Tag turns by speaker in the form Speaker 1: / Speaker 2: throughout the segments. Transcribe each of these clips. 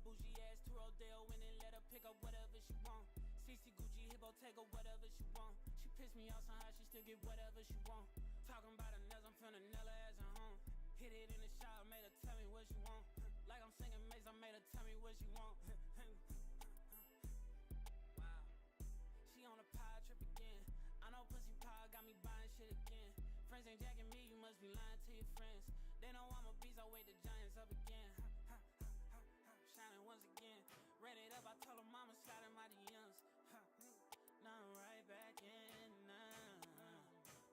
Speaker 1: bougie ass to Rodeo and then let her pick up whatever she want. CC Gucci Hippo take her whatever she want. She pissed me off somehow she still get whatever she want. Talking about her nails, I'm finna nail her ass at home. Hit it in the shower, made her tell me what she want. Like I'm singing Maze, I made her tell me what she want. Wow. She on a power trip again. I know pussy power got me buying shit again. Friends ain't jacking me, you must be lying to your friends. They know I'm a beast, I wake the giants up again. Shining once again. Ran it up, I told her mama slide in my DMs. Now I'm right back in.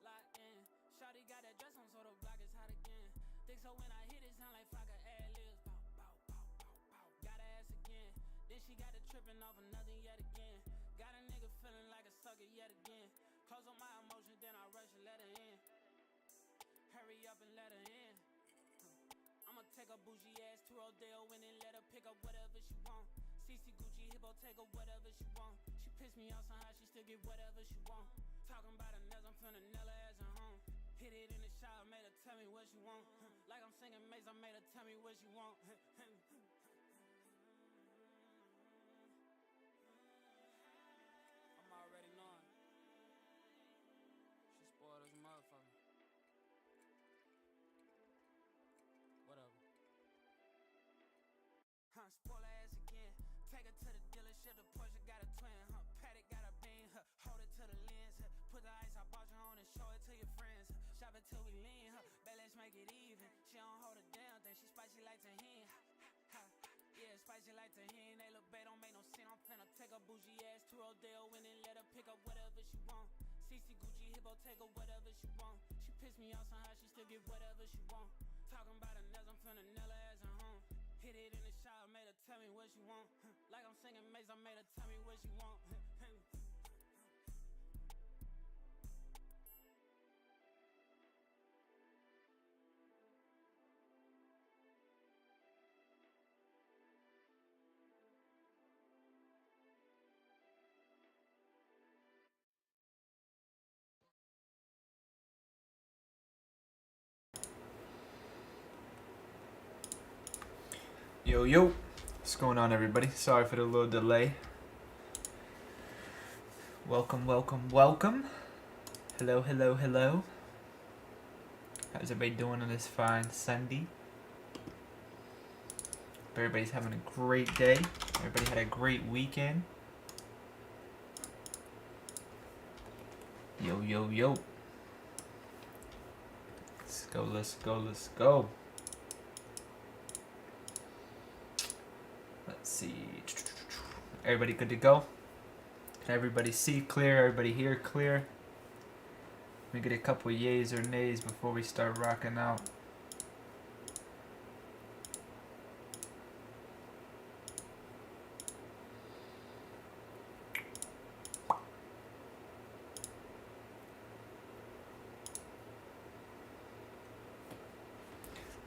Speaker 1: Locked in. Shawty got that dress on so the block is hot again. Think so when I hit it sound like Flocka ad-libs. Bow, bow, bow, bow, bow. Got her ass again. Then she got the tripping off of nothing yet again. Got a nigga feeling like a sucker yet again. Close on my emotions, then I rush and let her in. Hurry up and let her in. I'ma take a bougie ass to Rodeo and then let her pick up whatever she want. CC Gucci Hippo take her whatever she want. She pissed me off somehow she still get whatever she want. Talking about her nails, I'm finna nail her ass at home. Hit it in the shower, made her tell me what she want. Like I'm singing Maze, I made her tell me what she want. I'm already knowing. She spoiled as a motherfucker. Whatever. Spoil her ass again. Take her to the dealership. The Porsche got a twin. Paddock got a beam. Hold it to the lens. Put the ice I bought you on and show it to your friends. Shop it till we lean. Bet let's make it even. She don't hold a damn thing. She spicy like tahini. Yeah, spicy like tahini. They look bad, don't make no sense. I'm finna take a bougie ass to Rodeo and then let her pick up whatever she want. CC Gucci Hippo take her whatever she want. She pissed me off somehow she still get whatever she want. Talking about her nails, I'm finna nail her ass at home. Hit it in the shower, made her tell me what she want. Like I'm singing Maze, I made her tell me what she want.
Speaker 2: Yo, yo, what's going on, everybody? Sorry for the little delay. Welcome, welcome, welcome. Hello, hello, hello. How's everybody doing on this fine Sunday? Hope everybody's having a great day. Everybody had a great weekend. Yo, yo, yo. Let's go, let's go, let's go. Let's see. Everybody good to go? Can everybody see clear? Everybody hear clear? Let me get a couple yays or nays before we start rocking out.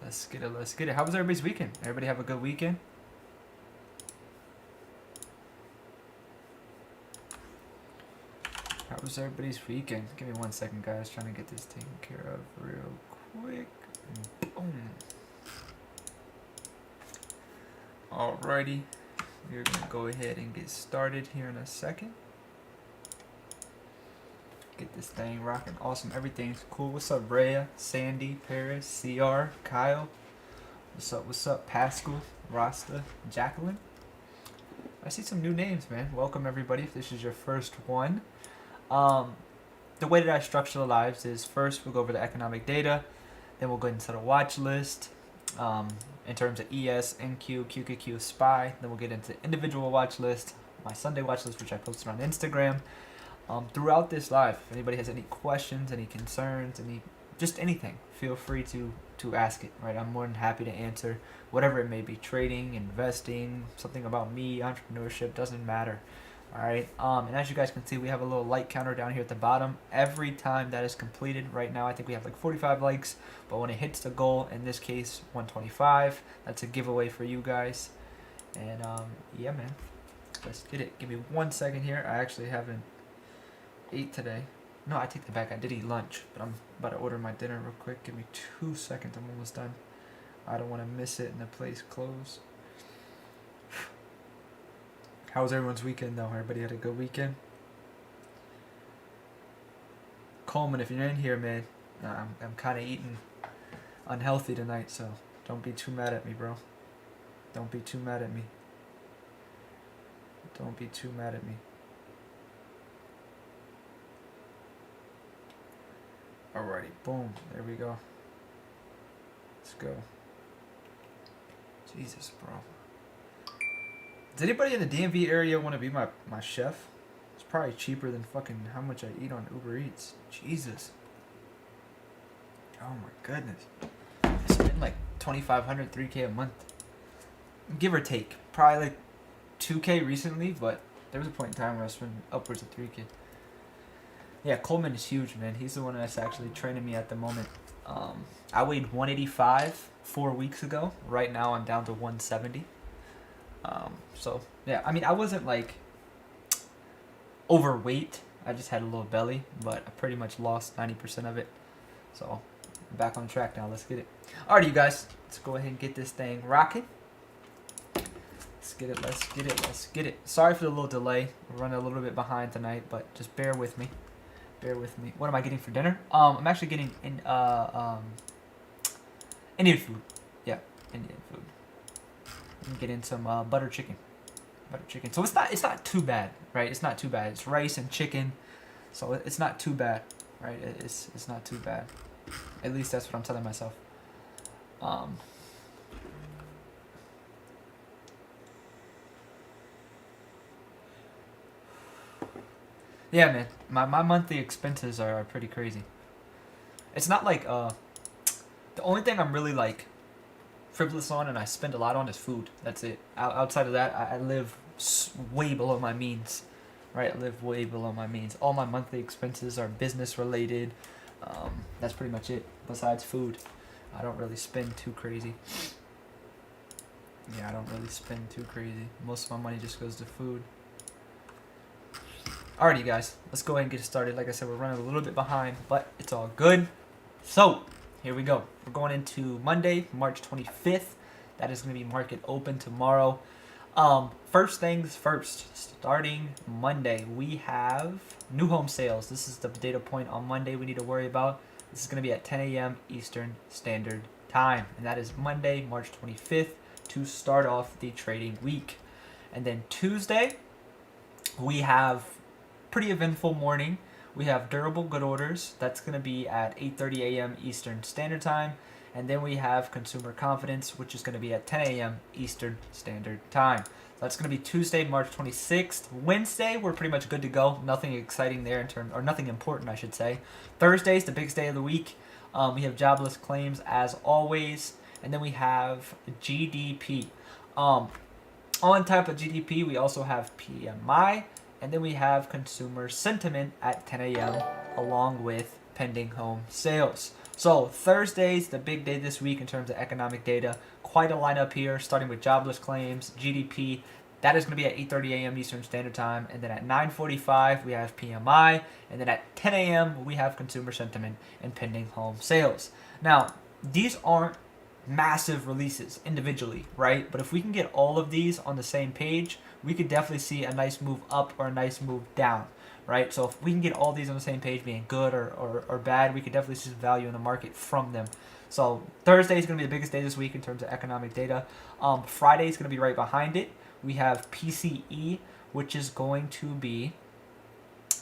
Speaker 2: Let's get it, let's get it. How was everybody's weekend? Everybody have a good weekend? How was everybody's weekend? Give me 1 second, guys. Trying to get this taken care of real quick. Boom. Alrighty. We're going to go ahead and get started here in a second. Get this thing rocking. Awesome. Everything's cool. What's up, Rhea, Sandy, Paris, CR, Kyle? What's up, Pascal, Rasta, Jacqueline? I see some new names, man. Welcome, everybody, if this is your first one. The way that I structure the lives is first we'll go over the economic data, then we'll go into the watch list in terms of ES, NQ, QQQ, SPY. Then we'll get into individual watch list, my Sunday watch list, which I posted on Instagram. Throughout this live, if anybody has any questions, any concerns, just anything, feel free to ask it, right? I'm more than happy to answer whatever it may be. Trading, investing, something about me, entrepreneurship, doesn't matter. All right, and as you guys can see, we have a little like counter down here at the bottom. Every time that is completed, right now I think we have like 45 likes, but when it hits the goal, in this case 125, that's a giveaway for you guys. And yeah, man, let's get it. Give me 1 second here. I actually haven't ate today. No, I take that back. I did eat lunch, but I'm about to order my dinner real quick. Give me 2 seconds. I'm almost done. I don't want to miss it and the place close. How was everyone's weekend though? Everybody had a good weekend? Coleman, if you're in here, man, I'm kind of eating unhealthy tonight, so don't be too mad at me, bro. Don't be too mad at me. Don't be too mad at me. Alrighty, boom, there we go. Let's go. Jesus, bro. Does anybody in the DMV area want to be my chef? It's probably cheaper than fucking how much I eat on Uber Eats. Jesus. Oh my goodness. I spend like $2,500, $3K a month. Give or take. Probably like $2K recently, but there was a point in time where I was spending upwards of $3K. Yeah, Coleman is huge, man. He's the one that's actually training me at the moment. I weighed 185 4 weeks ago. Right now I'm down to 170. So, yeah, I mean, I wasn't like overweight. I just had a little belly, but I pretty much lost 90% of it. So, I'm back on track now. Let's get it. Alright, you guys. Let's go ahead and get this thing rocking. Let's get it. Let's get it. Let's get it. Sorry for the little delay. We're running a little bit behind tonight, but just bear with me. Bear with me. What am I getting for dinner? I'm actually getting Indian food. Yeah, Indian food. I'm getting some butter chicken. Butter chicken. So it's not too bad, right? It's not too bad. It's rice and chicken, so it's not too bad, right? It's not too bad. At least that's what I'm telling myself. Yeah, man. My monthly expenses are pretty crazy. It's not like the only thing I'm really like frivolous on and I spend a lot on is food. That's it. Outside of that, I live way below my means. Right? I live way below my means. All my monthly expenses are business related. That's pretty much it. Besides food, I don't really spend too crazy. Yeah, I don't really spend too crazy. Most of my money just goes to food. Alrighty, guys, let's go ahead and get started. Like I said, we're running a little bit behind, but it's all good. So, here we go. We're going into Monday, March 25th. That is going to be market open tomorrow. First things first, starting Monday, we have new home sales. This is the data point on Monday we need to worry about. This is going to be at 10 a.m. Eastern Standard Time, and that is Monday, March 25th, to start off the trading week. And then Tuesday, we have pretty eventful morning. We have durable good orders. That's going to be at 8:30 a.m. Eastern Standard Time. And then we have consumer confidence, which is going to be at 10 a.m. Eastern Standard Time. So that's going to be Tuesday, March 26th. Wednesday, we're pretty much good to go. Nothing exciting there or nothing important, I should say. Thursday's the biggest day of the week. We have jobless claims as always. And then we have GDP. On type of GDP, we also have PMI. And then we have consumer sentiment at 10 a.m. along with pending home sales. So Thursday's the big day this week in terms of economic data. Quite a lineup here, starting with jobless claims, GDP. That is going to be at 8:30 a.m. Eastern Standard Time. And then at 9:45, we have PMI. And then at 10 a.m., we have consumer sentiment and pending home sales. Now, these aren't massive releases individually, right? But if we can get all of these on the same page, we could definitely see a nice move up or a nice move down, right? So if we can get all these on the same page, being good or bad, we could definitely see some value in the market from them. So Thursday is going to be the biggest day this week in terms of economic data. Friday is going to be right behind it. We have PCE, which is going to be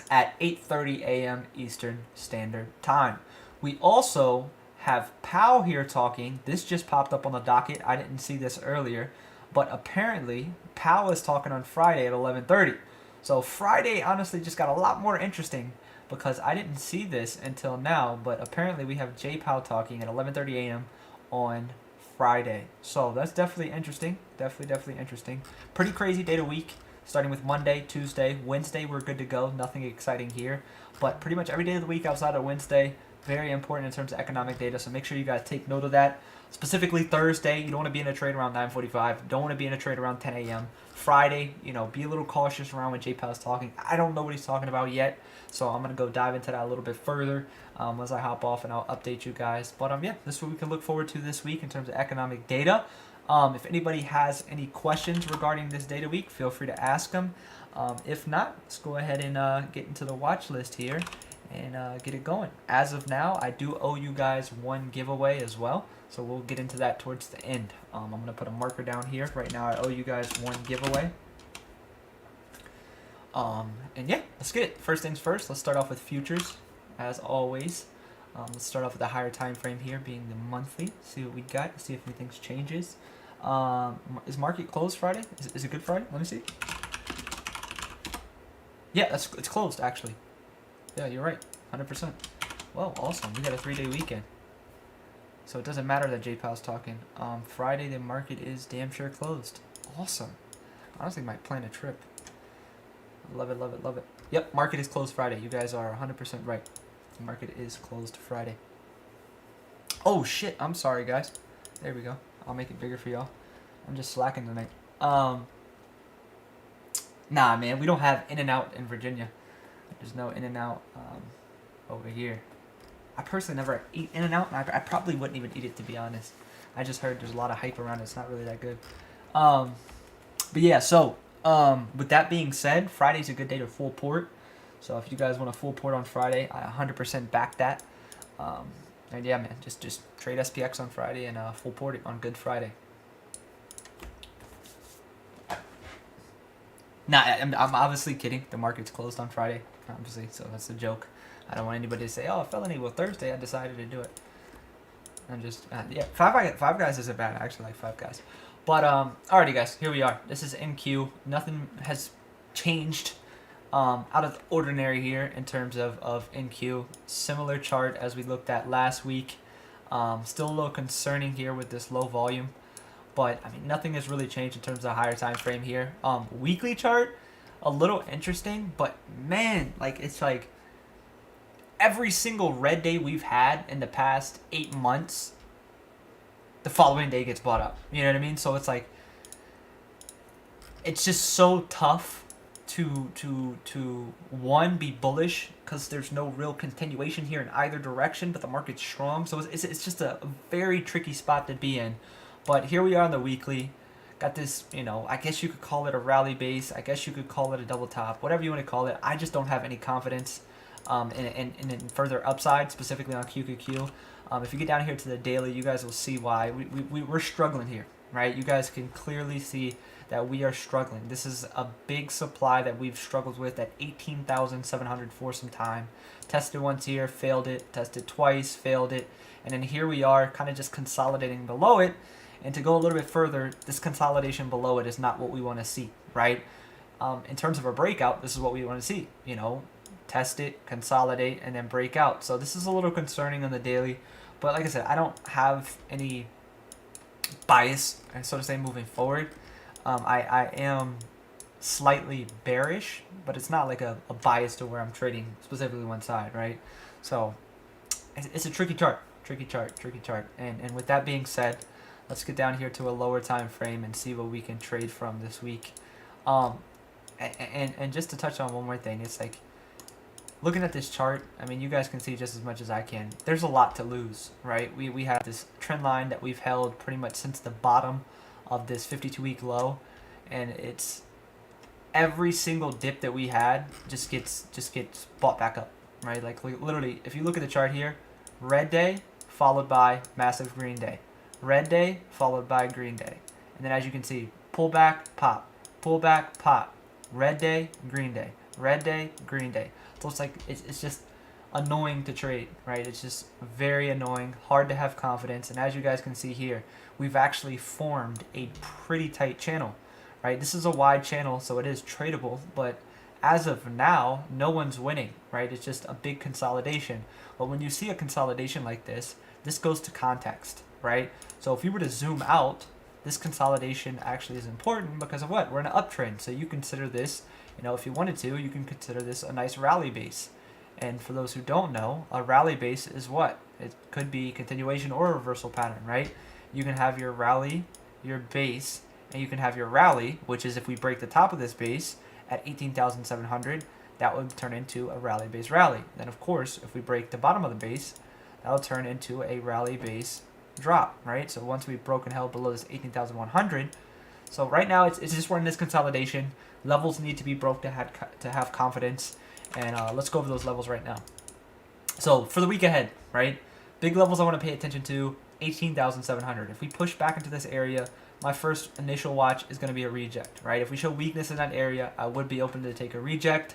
Speaker 2: at 8:30 a.m. Eastern Standard Time. We also have Powell here talking. This just popped up on the docket. I didn't see this earlier, but apparently Powell is talking on Friday at 11:30. So Friday honestly just got a lot more interesting because I didn't see this until now, but apparently we have Jay Powell talking at 11:30 a.m. on Friday. So that's definitely interesting. Definitely interesting. Pretty crazy day to week. Starting with Monday, Tuesday, Wednesday, we're good to go. Nothing exciting here. But pretty much every day of the week outside of Wednesday, very important in terms of economic data. So make sure you guys take note of that. Specifically Thursday, you don't want to be in a trade around 9:45. Don't want to be in a trade around 10 a.m. Friday, be a little cautious around when Jay Powell's talking. I don't know what he's talking about yet. So I'm going to go dive into that a little bit further as I hop off and I'll update you guys. But yeah, this is what we can look forward to this week in terms of economic data. If anybody has any questions regarding this data week, feel free to ask them. If not, let's go ahead and get into the watch list here and get it going. As of now, I do owe you guys one giveaway as well, so we'll get into that towards the end. I'm going to put a marker down here. Right now, I owe you guys one giveaway. And yeah, let's get it. First things first, let's start off with futures, as always. Let's start off with the higher time frame here, being the monthly. See what we got, see if anything changes. Is market closed Friday? Is it Good Friday? Let me see. Yeah, it's closed, actually. Yeah, you're right, 100%. Well, awesome. We got a 3-day weekend. So it doesn't matter that JPal's talking. Friday, the market is damn sure closed. Awesome. Honestly, might plan a trip. Love it, love it, love it. Yep, market is closed Friday. You guys are 100% right. The market is closed Friday. Oh, shit. I'm sorry, guys. There we go. I'll make it bigger for y'all. I'm just slacking tonight. Nah, man. We don't have In-N-Out in Virginia. There's no In-N-Out over here. I personally never eat In-N-Out, and I probably wouldn't even eat it, to be honest. I just heard there's a lot of hype around it. It's not really that good. But yeah, so with that being said, Friday's a good day to full port. So if you guys want a full port on Friday, I 100% back that. And yeah, man, just trade SPX on Friday and full port it on Good Friday. Nah, I'm obviously kidding. The market's closed on Friday, obviously, so that's a joke. I don't want anybody to say, oh, Felony, well, Thursday I decided to do it. I'm just, yeah, Five Guys isn't bad. I actually like Five Guys. But, alrighty, guys, here we are. This is NQ. Nothing has changed out of the ordinary here in terms of NQ. Similar chart as we looked at last week. Still a little concerning here with this low volume. But, I mean, nothing has really changed in terms of higher time frame here. Weekly chart, a little interesting. But, man, like, it's like every single red day we've had in the past 8 months, the following day gets bought up. You know what I mean? So it's like, it's just so tough to one, be bullish because there's no real continuation here in either direction, but the market's strong. So it's just a very tricky spot to be in. But here we are on the weekly. Got this, you know, I guess you could call it a rally base. I guess you could call it a double top, whatever you want to call it. I just don't have any confidence in further upside, specifically on QQQ. If you get down here to the daily, you guys will see why. We're struggling here, right? You guys can clearly see that we are struggling. This is a big supply that we've struggled with at 18,700 for some time. Tested once here, failed it. Tested twice, failed it. And then here we are kind of just consolidating below it. And to go a little bit further, this consolidation below it is not what we want to see, right? In terms of a breakout, this is what we want to see, you know. Test it, consolidate, and then break out. So this is a little concerning on the daily. But like I said, I don't have any bias, so to say, moving forward. I am slightly bearish, but it's not like a bias to where I'm trading specifically one side, right? So it's a tricky chart. And with that being said, let's get down here to a lower time frame and see what we can trade from this week. And just to touch on one more thing, it's like, looking at this chart, I mean, you guys can see just as much as I can. There's a lot to lose, right? We have this trend line that we've held pretty much since the bottom of this 52-week low, and it's every single dip that we had just gets bought back up, right? Like literally, if you look at the chart here, red day followed by massive green day, red day followed by green day, and then as you can see, pull back, pop, red day, green day, red day, green day. So it's like, it's just annoying to trade, right? It's just very annoying, hard to have confidence. And as you guys can see here, we've actually formed a pretty tight channel, right? This is a wide channel, so it is tradable. But as of now, no one's winning, right? It's just a big consolidation. But when you see a consolidation like this, this goes to context, right? So if you were to zoom out, this consolidation actually is important because of what? We're in an uptrend. So you consider this, you know, if you wanted to, you can consider this a nice rally base. And for those who don't know, a rally base is what? It could be continuation or a reversal pattern, right? You can have your rally, your base, and you can have your rally, which is if we break the top of this base at 18,700, that would turn into a rally base rally. Then, of course, if we break the bottom of the base, that will turn into a rally base drop, right? So once we've broken held below this 18,100, so right now it's just we're in this consolidation. Levels need to be broke to have confidence, and let's go over those levels right now. So for the week ahead, right? Big levels I want to pay attention to, 18,700. If we push back into this area, my first initial watch is going to be a reject, right? If we show weakness in that area, I would be open to take a reject.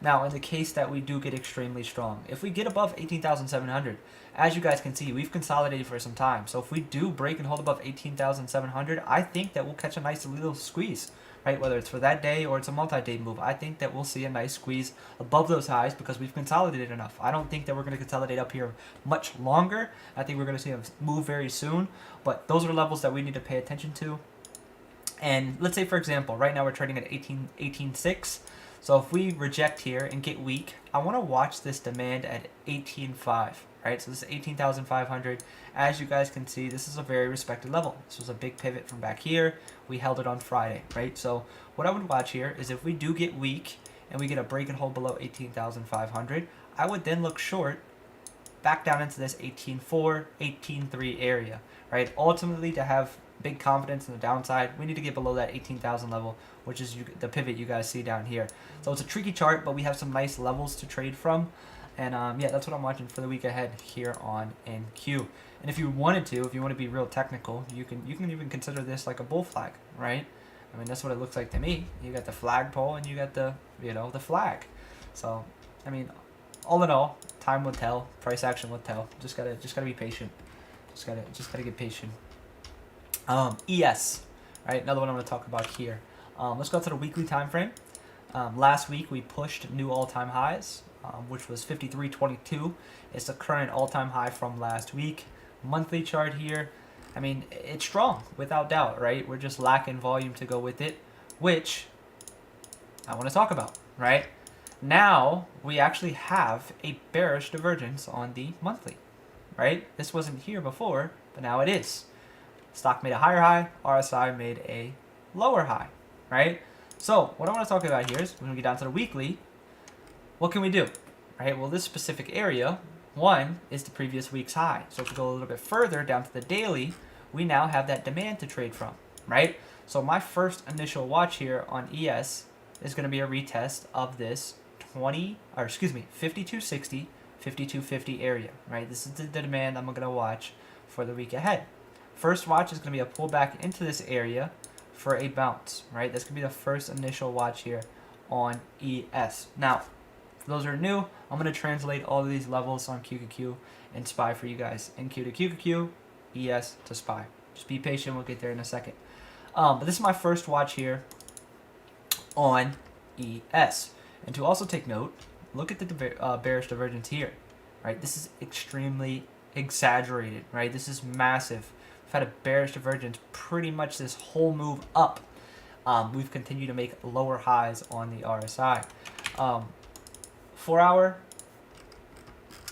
Speaker 2: Now, in the case that we do get extremely strong, if we get above 18,700, as you guys can see, we've consolidated for some time. So if we do break and hold above 18,700, I think that we'll catch a nice little squeeze, right? Whether it's for that day or it's a multi-day move, I think that we'll see a nice squeeze above those highs because we've consolidated enough. I don't think that we're going to consolidate up here much longer. I think we're going to see a move very soon, but those are levels that we need to pay attention to. And let's say, for example, right now we're trading at 18.6. So if we reject here and get weak, I want to watch this demand at 18.5, right? So this is 18,500. As you guys can see, this is a very respected level. This was a big pivot from back here. We held it on Friday, right? So what I would watch here is if we do get weak and we get a break and hold below 18,500, I would then look short back down into this 18.4, 18.3 area, right? Ultimately, to have big confidence in the downside, we need to get below that 18,000 level, which is the pivot you guys see down here. So it's a tricky chart, but we have some nice levels to trade from. And yeah, that's what I'm watching for the week ahead here on NQ. And if you wanted to, if you want to be real technical, you can even consider this like a bull flag, right? I mean, that's what it looks like to me. You got the flagpole and you got the, the flag. So, I mean, all in all, time will tell, price action will tell. Just gotta be patient. Just gotta get patient. ES, right? Another one I'm going to talk about here. Let's go to the weekly time frame. Last week we pushed new all-time highs, which was 53.22. It's the current all-time high from last week. Monthly chart here. I mean, it's strong without doubt, right? We're just lacking volume to go with it, which I want to talk about, right? Now we actually have a bearish divergence on the monthly, right? This wasn't here before, but now it is. Stock made a higher high, RSI made a lower high, right? So what I want to talk about here is when we get down to the weekly, what can we do, right? Well, this specific area, one, is the previous week's high. So if we go a little bit further down to the daily, we now have that demand to trade from, right? So my first initial watch here on ES is going to be a retest of this 5260, 5250 area, right? This is the demand I'm going to watch for the week ahead. First watch is going to be a pullback into this area for a bounce, right? That's going to be the first initial watch here on ES. Now, for those who are new, I'm going to translate all of these levels on QQQ and SPY for you guys. NQ to QQQ, ES to SPY. Just be patient, we'll get there in a second. But this is my first watch here on ES. And to also take note, look at the bearish divergence here, right? This is extremely exaggerated, right? This is massive. We've had a bearish divergence pretty much this whole move up. We've continued to make lower highs on the RSI. 4 hour,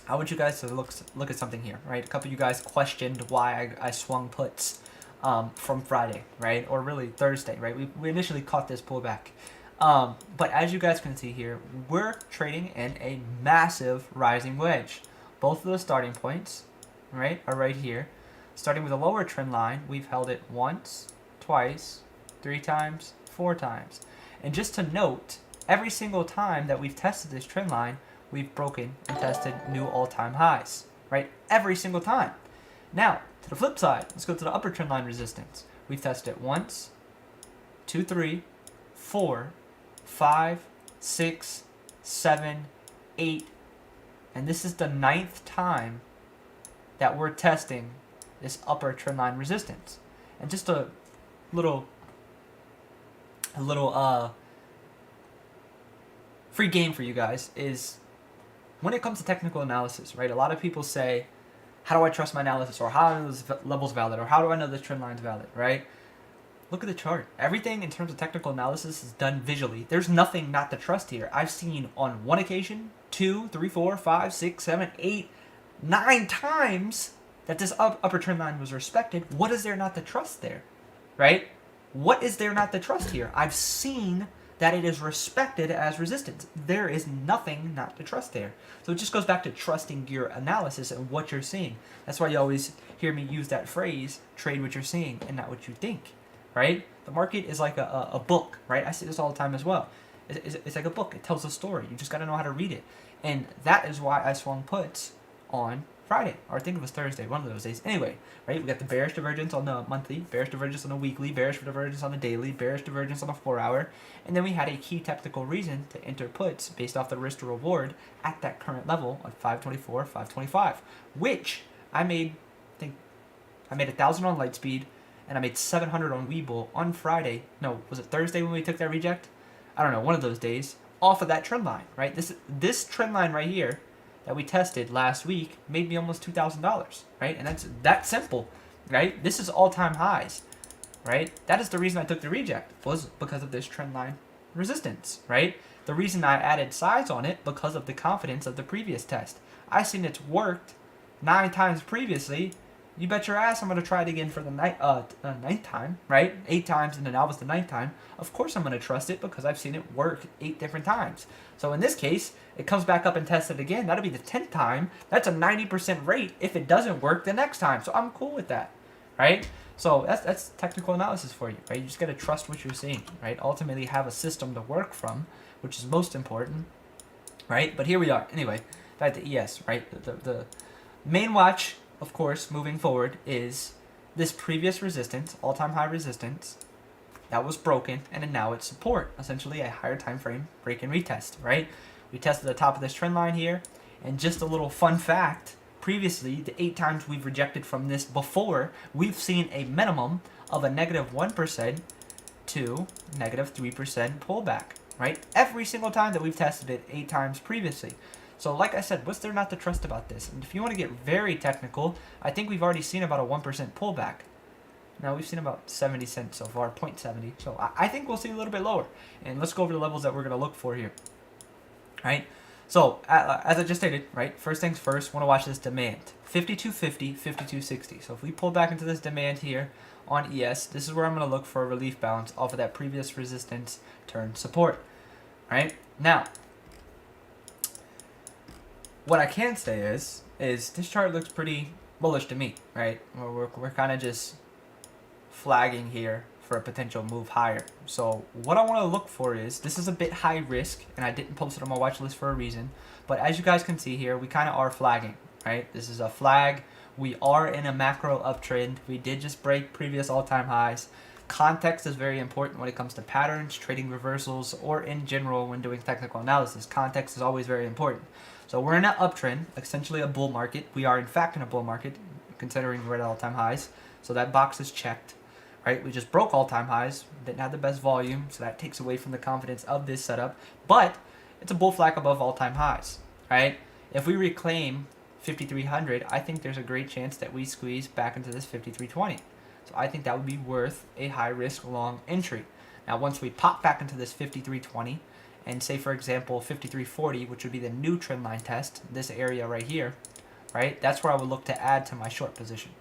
Speaker 2: I want you guys to look at something here, right? A couple of you guys questioned why I swung puts from Friday, right? Or really Thursday, right? We initially caught this pullback. But as you guys can see here, we're trading in a massive rising wedge. Both of the starting points, right, are right here. Starting with a lower trend line, we've held it once, twice, 3 times, 4 times. And just to note, every single time that we've tested this trend line, we've broken and tested new all-time highs, right? Every single time. Now, to the flip side, let's go to the upper trend line resistance. We've tested it once, 2, 3, 4, 5, 6, 7, 8, and this is the 9th time that we're testing this upper trend line resistance. And just a little free game for you guys is when it comes to technical analysis, right? A lot of people say, how do I trust my analysis? Or how are those levels valid? Or how do I know this trend line is valid, right? Look at the chart. Everything in terms of technical analysis is done visually. There's nothing not to trust here. I've seen on one occasion, 2, 3, 4, 5, 6, 7, 8, 9 times that this upper trend line was respected. What is there not to trust there, right? What is there not to trust here? I've seen that it is respected as resistance. There is nothing not to trust there. So it just goes back to trusting your analysis and what you're seeing. That's why you always hear me use that phrase, trade what you're seeing and not what you think, right? The market is like a book, right? I see this all the time as well. It's like a book. It tells a story. You just got to know how to read it. And that is why I swung puts on Friday, or I think it was Thursday, one of those days. Anyway, right, we got the bearish divergence on the monthly, bearish divergence on the weekly, bearish divergence on the daily, bearish divergence on the 4-hour, and then we had a key technical reason to enter puts based off the risk to reward at that current level of 524, 525, which I made, I think, I made 1,000 on Lightspeed, and I made 700 on Webull on Friday. No, was it Thursday when we took that reject? I don't know, one of those days, off of that trend line, right? This trend line right here that we tested last week made me almost $2,000, right? And that's that simple, right? This is all-time highs, right? That is the reason I took the reject, was because of this trend line resistance, right? The reason I added size on it, because of the confidence of the previous test. I seen it's worked 9 times previously. You bet your ass I'm going to try it again for the ninth time, right? 8 times, and then that was the 9th time. Of course I'm going to trust it because I've seen it work 8 different times. So in this case, it comes back up and tests it again. That'll be the 10th time. That's a 90% rate if it doesn't work the next time. So I'm cool with that, right? So that's technical analysis for you, right? You just got to trust what you're seeing, right? Ultimately have a system to work from, which is most important, right? But here we are. Anyway, back to ES, right? The main watch, of course, moving forward, is this previous resistance, all-time high resistance, that was broken, and then now it's support, essentially a higher time frame break and retest, right? We tested the top of this trend line here, and just a little fun fact, previously, the 8 times we've rejected from this before, we've seen a minimum of a negative 1% to negative 3% pullback, right? Every single time that we've tested it 8 times previously. So like I said, what's there not to trust about this? And if you want to get very technical, I think we've already seen about a 1% pullback. Now we've seen about 70 cents so far, 0.70. So I think we'll see a little bit lower. And let's go over the levels that we're going to look for here. Right? So as I just stated, right, first things first, want to watch this demand. 5250, 5260. So if we pull back into this demand here on ES, this is where I'm going to look for a relief bounce off of that previous resistance turn support. Right? Now, what I can say is this chart looks pretty bullish to me, right? We're kind of just flagging here for a potential move higher. So what I want to look for is, this is a bit high risk, and I didn't post it on my watch list for a reason, but as you guys can see here, we kind of are flagging, right? This is a flag. We are in a macro uptrend. We did just break previous all-time highs. Context is very important when it comes to patterns, trading reversals, or in general when doing technical analysis. Context is always very important. So we're in an uptrend, essentially a bull market. We are in fact in a bull market, considering we're at all-time highs. So that box is checked, right? We just broke all-time highs, didn't have the best volume, so that takes away from the confidence of this setup. But it's a bull flag above all-time highs, right? If we reclaim 5,300, I think there's a great chance that we squeeze back into this 5,320. So I think that would be worth a high-risk long entry. Now, once we pop back into this 5,320, and say, for example, 5,340, which would be the new trend line test, this area right here, right? That's where I would look to add to my short position,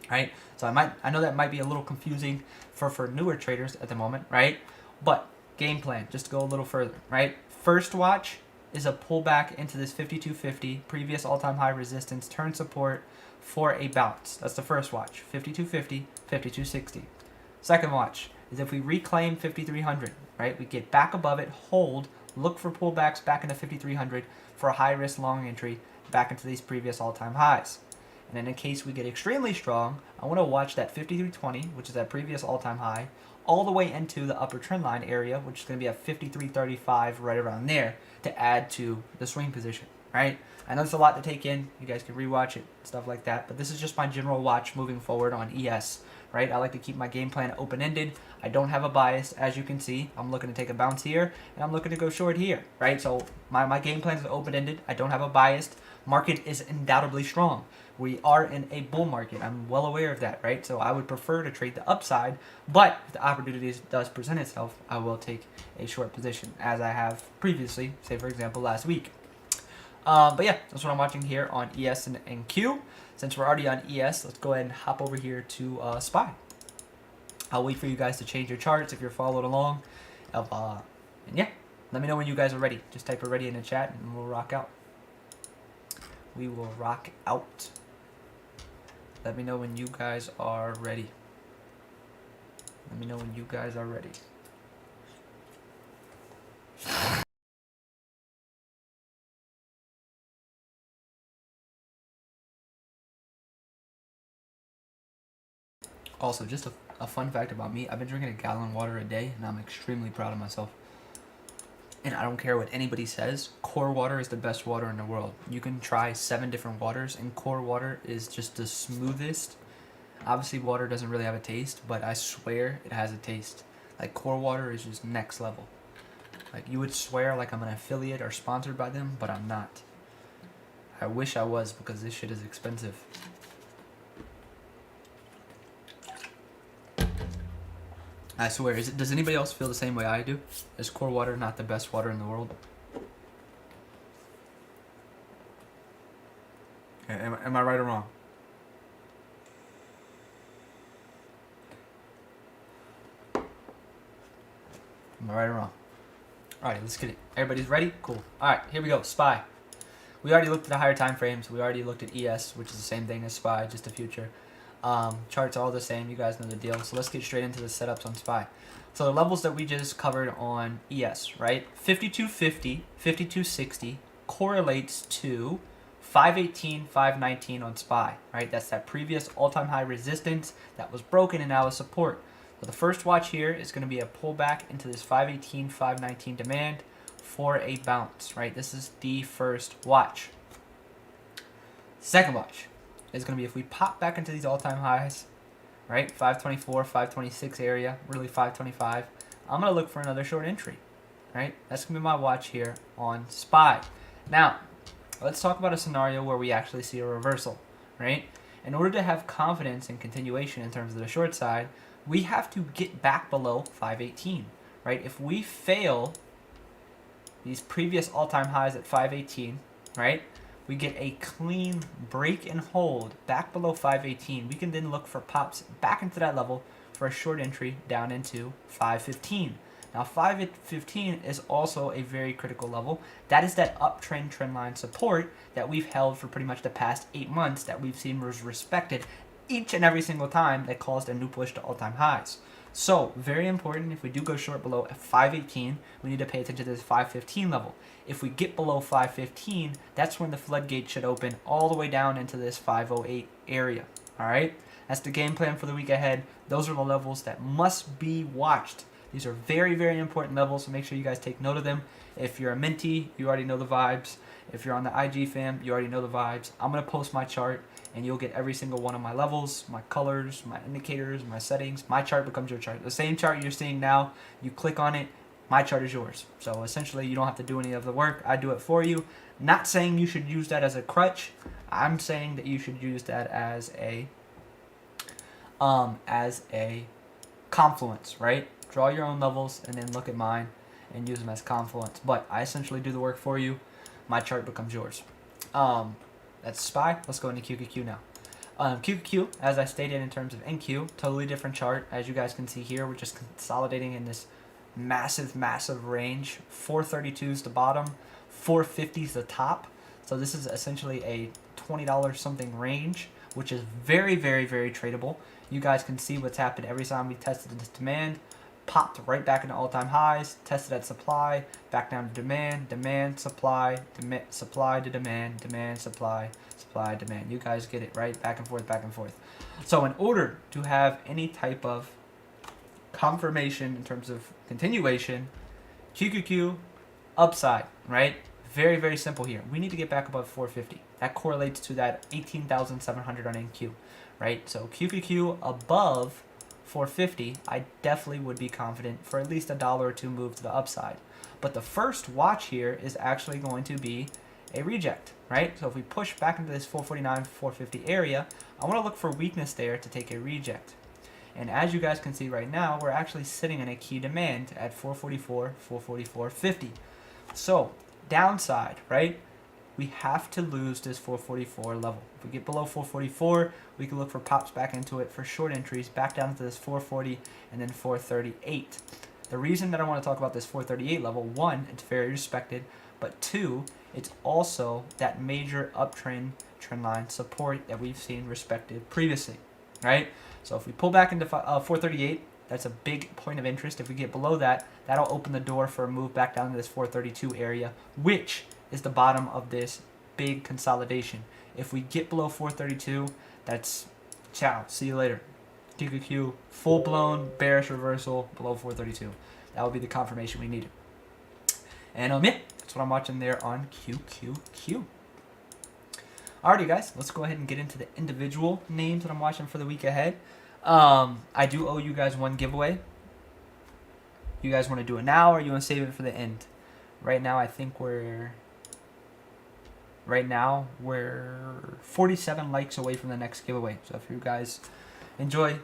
Speaker 2: right? So I know that might be a little confusing for newer traders at the moment, right? But game plan, just to go a little further, right? First watch is a pullback into this 5,250, previous all-time high resistance, turn support for a bounce. That's the first watch, 5,250, 5,260. Second watch is if we reclaim 5,300, right? We get back above it, hold, look for pullbacks back into 5,300 for a high-risk long entry back into these previous all-time highs. And then in case we get extremely strong, I want to watch that 5,320, which is that previous all-time high, all the way into the upper trend line area, which is going to be at 5,335, right around there, to add to the swing position, right? I know it's a lot to take in. You guys can rewatch it, stuff like that. But this is just my general watch moving forward on ES, right? I like to keep my game plan open-ended. I don't have a bias, as you can see. I'm looking to take a bounce here, and I'm looking to go short here, right? So my game plan is open-ended. I don't have a bias. Market is undoubtedly strong. We are in a bull market. I'm well aware of that, right? So I would prefer to trade the upside, but if the opportunity does present itself, I will take a short position, as I have previously, say for example last week. But yeah, that's what I'm watching here on ES and Q. Since we're already on ES, let's go ahead and hop over here to SPY. I'll wait for you guys to change your charts if you're following along. And yeah, let me know when you guys are ready. Just type it ready in the chat and we'll rock out. We will rock out. Let me know when you guys are ready. Let me know when you guys are ready. Also, just a fun fact about me. I've been drinking a gallon of water a day, and I'm extremely proud of myself. And I don't care what anybody says, core water is the best water in the world. You can try 7 different waters, and core water is just the smoothest. Obviously, water doesn't really have a taste, but I swear it has a taste. Like, core water is just next level. Like, you would swear like I'm an affiliate or sponsored by them, but I'm not. I wish I was, because this shit is expensive. I swear, does anybody else feel the same way I do? Is core water not the best water in the world? Am I right or wrong? Am I right or wrong? Alright, let's get it. Everybody's ready? Cool. Alright, here we go. SPY. We already looked at the higher time frames. We already looked at ES, which is the same thing as SPY, just a future. Charts are all the same. You guys know the deal. So let's get straight into the setups on SPY. So the levels that we just covered on ES, right? 5250, 5260 correlates to 518, 519 on SPY, right? That's that previous all-time high resistance that was broken and now is support. So the first watch here is going to be a pullback into this 518, 519 demand for a bounce, right? This is the first watch. Second watch is going to be if we pop back into these all-time highs, right? 524, 526 area, really 525. I'm going to look for another short entry, right? That's going to be my watch here on SPY. Now, let's talk about a scenario where we actually see a reversal, right? In order to have confidence and continuation in terms of the short side, we have to get back below 518, right? If we fail these previous all-time highs at 518, right? We get a clean break and hold back below 518. We can then look for pops back into that level for a short entry down into 515. Now 515 is also a very critical level. That is that uptrend trendline support that we've held for pretty much the past 8 months that we've seen was respected each and every single time that caused a new push to all-time highs. So, very important, if we do go short below 518, we need to pay attention to this 515 level. If we get below 515, that's when the floodgate should open all the way down into this 508 area. Alright? That's the game plan for the week ahead. Those are the levels that must be watched. These are very, very important levels, so make sure you guys take note of them. If you're a Minty, you already know the vibes. If you're on the IG fam, you already know the vibes. I'm going to post my chart, and you'll get every single one of my levels, my colors, my indicators, my settings. My chart becomes your chart. The same chart you're seeing now, you click on it, my chart is yours. So essentially, you don't have to do any of the work. I do it for you. Not saying you should use that as a crutch. I'm saying that you should use that as a confluence, right? Draw your own levels and then look at mine and use them as confluence. But I essentially do the work for you. My chart becomes yours. That's SPY. Let's go into QQQ now. QQQ, as I stated in terms of NQ, totally different chart. As you guys can see here, we're just consolidating in this massive, massive range. 432 is the bottom, 450 is the top. So this is essentially a $20 something range, which is very, very, very tradable. You guys can see what's happened every time we tested this demand. Popped right back into all-time highs, tested at supply, back down to demand, demand, supply, supply to demand, demand, supply, supply, demand. You guys get it, right? Back and forth, back and forth. So in order to have any type of confirmation in terms of continuation, QQQ, upside, right? Very, very simple here. We need to get back above 450. That correlates to that 18,700 on NQ, right? So QQQ above 450, I definitely would be confident for at least $1 or 2 move to the upside. But the first watch here is actually going to be a reject, right? So if we push back into this 449, 450 area, I want to look for weakness there to take a reject. And as you guys can see right now, we're actually sitting in a key demand at 444, 444.50. So downside, right? We have to lose this 444 level. If we get below 444, we can look for pops back into it for short entries, back down to this 440 and then 438. The reason that I want to talk about this 438 level, one, it's very respected, but two, it's also that major uptrend trend line support that we've seen respected previously, right? So if we pull back into 438, that's a big point of interest. If we get below that, that'll open the door for a move back down to this 432 area, which is the bottom of this big consolidation. If we get below 432, that's ciao. See you later. QQQ, full-blown bearish reversal below 432. That will be the confirmation we needed. And yeah, that's what I'm watching there on QQQ. Alrighty, guys, let's go ahead and get into the individual names that I'm watching for the week ahead. I do owe you guys one giveaway. You guys want to do it now, or you want to save it for the end? Right now, I think we're 47 likes away from the next giveaway. So if you guys enjoy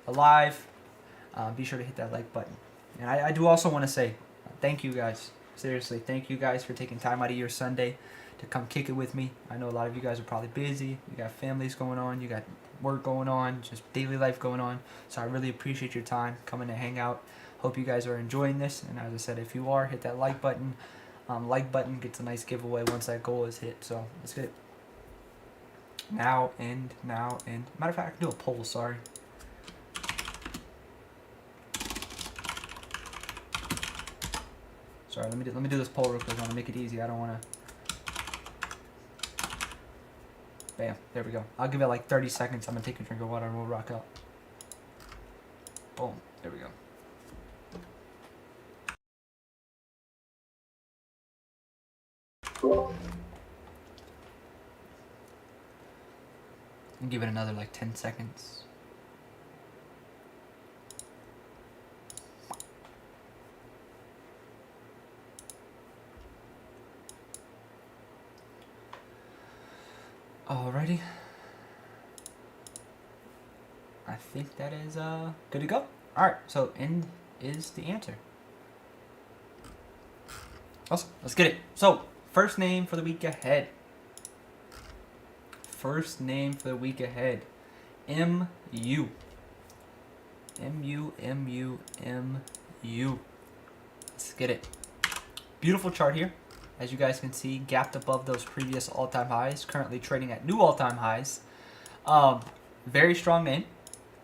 Speaker 2: the live, be sure to hit that like button. And I do also want to say thank you guys. Seriously, thank you guys for taking time out of your Sunday to come kick it with me. I know a lot of you guys are probably busy. You got families going on. You got work going on. Just daily life going on. So I really appreciate your time coming to hang out. Hope you guys are enjoying this. And as I said, if you are, hit that like button. Like button gets a nice giveaway once that goal is hit. So let's get it. Now and. Matter of fact, I can do a poll. Sorry. Sorry, let me do this poll real quick. I want to make it easy. I don't want to. Bam. There we go. I'll give it like 30 seconds. I'm gonna take a drink of water and we'll rock out. Boom. There we go. And give it another like 10 seconds. Alrighty. I think that is good to go. Alright, so end is the answer. Awesome. Let's get it. So, first name for the week ahead. First name for the week ahead. MU. MU. Let's get it. Beautiful chart here. As you guys can see, gapped above those previous all-time highs. Currently trading at new all-time highs. Very strong name.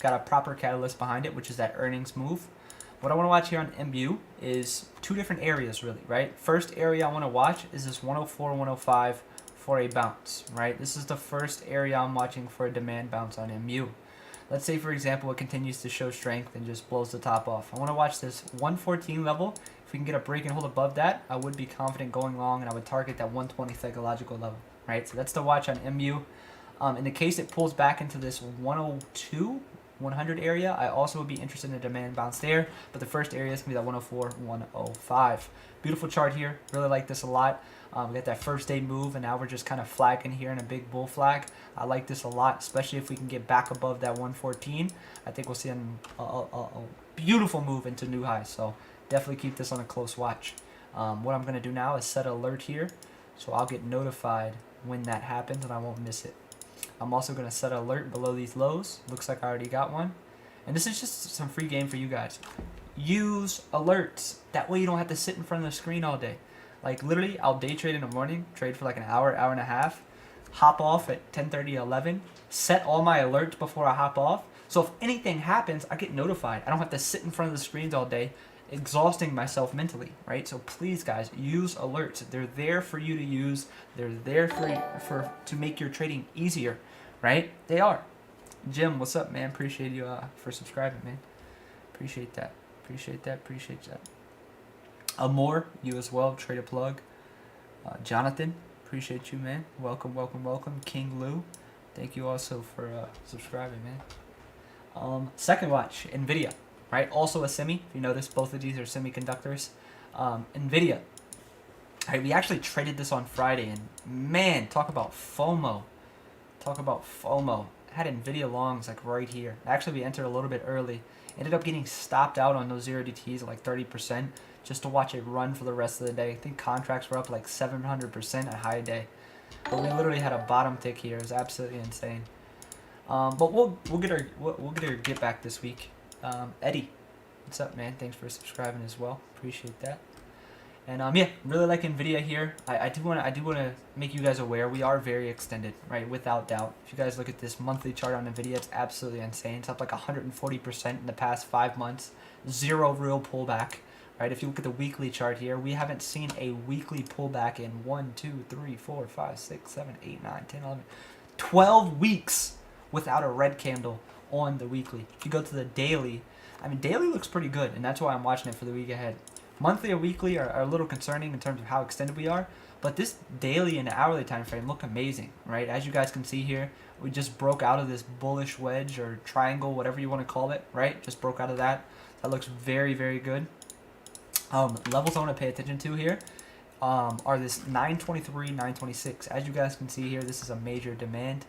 Speaker 2: Got a proper catalyst behind it, which is that earnings move. What I want to watch here on MU is two different areas, really, right? First area I want to watch is this 104, 105 for a bounce, right? This is the first area I'm watching for a demand bounce on MU. Let's say, for example, it continues to show strength and just blows the top off. I want to watch this 114 level. If we can get a break and hold above that, I would be confident going long, and I would target that 120 psychological level, right? So that's the watch on MU. In the case it pulls back into this 102, 100 area, I also would be interested in a demand bounce there, but the first area is going to be that 104, 105. Beautiful chart here. Really like this a lot. We got that first day move, and now we're just kind of flagging here in a big bull flag. I like this a lot, especially if we can get back above that 114. I think we'll see a beautiful move into new highs, so definitely keep this on a close watch. What I'm going to do now is set an alert here, so I'll get notified when that happens, and I won't miss it. I'm also going to set an alert below these lows. Looks like I already got one. And this is just some free game for you guys. Use alerts. That way you don't have to sit in front of the screen all day. Like literally, I'll day trade in the morning, trade for like an hour, hour and a half, hop off at 10:30, 11, set all my alerts before I hop off. So if anything happens, I get notified. I don't have to sit in front of the screens all day, exhausting myself mentally, right? So please, guys, use alerts. They're there for you to use. They're there to make your trading easier, right? They are. Jim, what's up, man? Appreciate you for subscribing, man. Appreciate that. Appreciate that. Amor, you as well. Trade a plug. Jonathan, appreciate you, man. Welcome. King Lou, thank you also for subscribing, man. Second watch, Nvidia. Right, also a semi. If you notice, both of these are semiconductors. Nvidia. Right, we actually traded this on Friday, and man, talk about FOMO. Had Nvidia longs like right here. Actually, we entered a little bit early. Ended up getting stopped out on those 0DTs at like 30%, just to watch it run for the rest of the day. I think contracts were up like 700% at high day, but we literally had a bottom tick here. It was absolutely insane. But we'll get our get back this week. Eddie, What's up, man? Thanks for subscribing as well. Appreciate that. And yeah, really like Nvidia here. I do want to make you guys aware we are very extended, right? Without doubt. If you guys look at this monthly chart on Nvidia, it's absolutely insane. It's up like 140% in the past 5 months. Zero real pullback, right? If you look at the weekly chart here, we haven't seen a weekly pullback in 1, 2, 3, 4, 5, 6, 7, 8, 9, 10, 11, 12 weeks without a red candle on the weekly. If you go to the daily, I mean, daily looks pretty good, and that's why I'm watching it for the week ahead. Monthly or weekly are a little concerning in terms of how extended we are, but this daily and hourly time frame look amazing, right? As you guys can see here, we just broke out of this bullish wedge or triangle, whatever you want to call it, right? Just broke out of that. That looks very, very good. Levels I want to pay attention to here are this 923, 926. As you guys can see here, this is a major demand,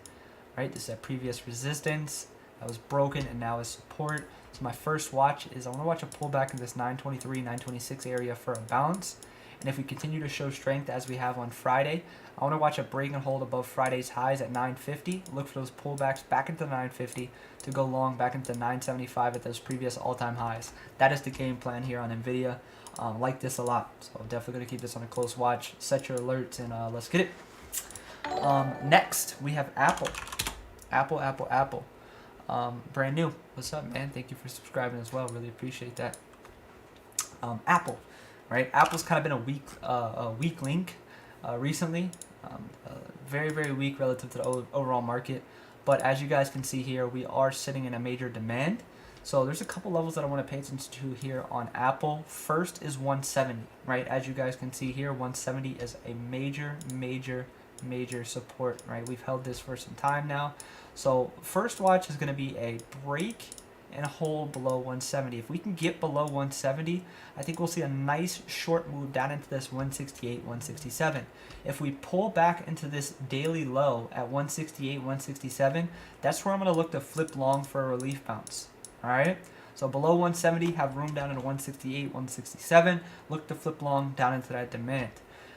Speaker 2: right? This is a previous resistance that was broken and now is support. So my first watch is I want to watch a pullback in this 923, 926 area for a bounce. And if we continue to show strength as we have on Friday, I want to watch a break and hold above Friday's highs at 950. Look for those pullbacks back into 950 to go long back into 975 at those previous all-time highs. That is the game plan here on Nvidia. Like this a lot. So definitely going to keep this on a close watch. Set your alerts and let's get it. Next, we have Apple. Apple. Brand new. What's up, man? Thank you for subscribing as well. Really appreciate that. Apple, right? Apple's kind of been a weak link recently. Very, very weak relative to the overall market. But as you guys can see here, we are sitting in a major demand. So there's a couple levels that I want to pay attention to here on Apple. First is 170, right? As you guys can see here, 170 is a major support, right? We've held this for some time now. So first watch is going to be a break and hold below 170. If we can get below 170, I think we'll see a nice short move down into this 168, 167. If we pull back into this daily low at 168, 167, that's where I'm going to look to flip long for a relief bounce. All right. So below 170, have room down into 168, 167. Look to flip long down into that demand.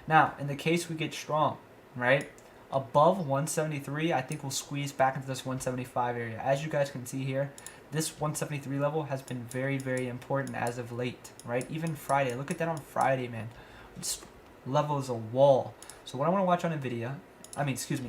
Speaker 2: Now, in the case we get strong, right? Above 173, I think we'll squeeze back into this 175 area. As you guys can see here, this 173 level has been very, very important as of late, right? Even Friday, look at that on Friday, man. This level is a wall. So what I want to watch on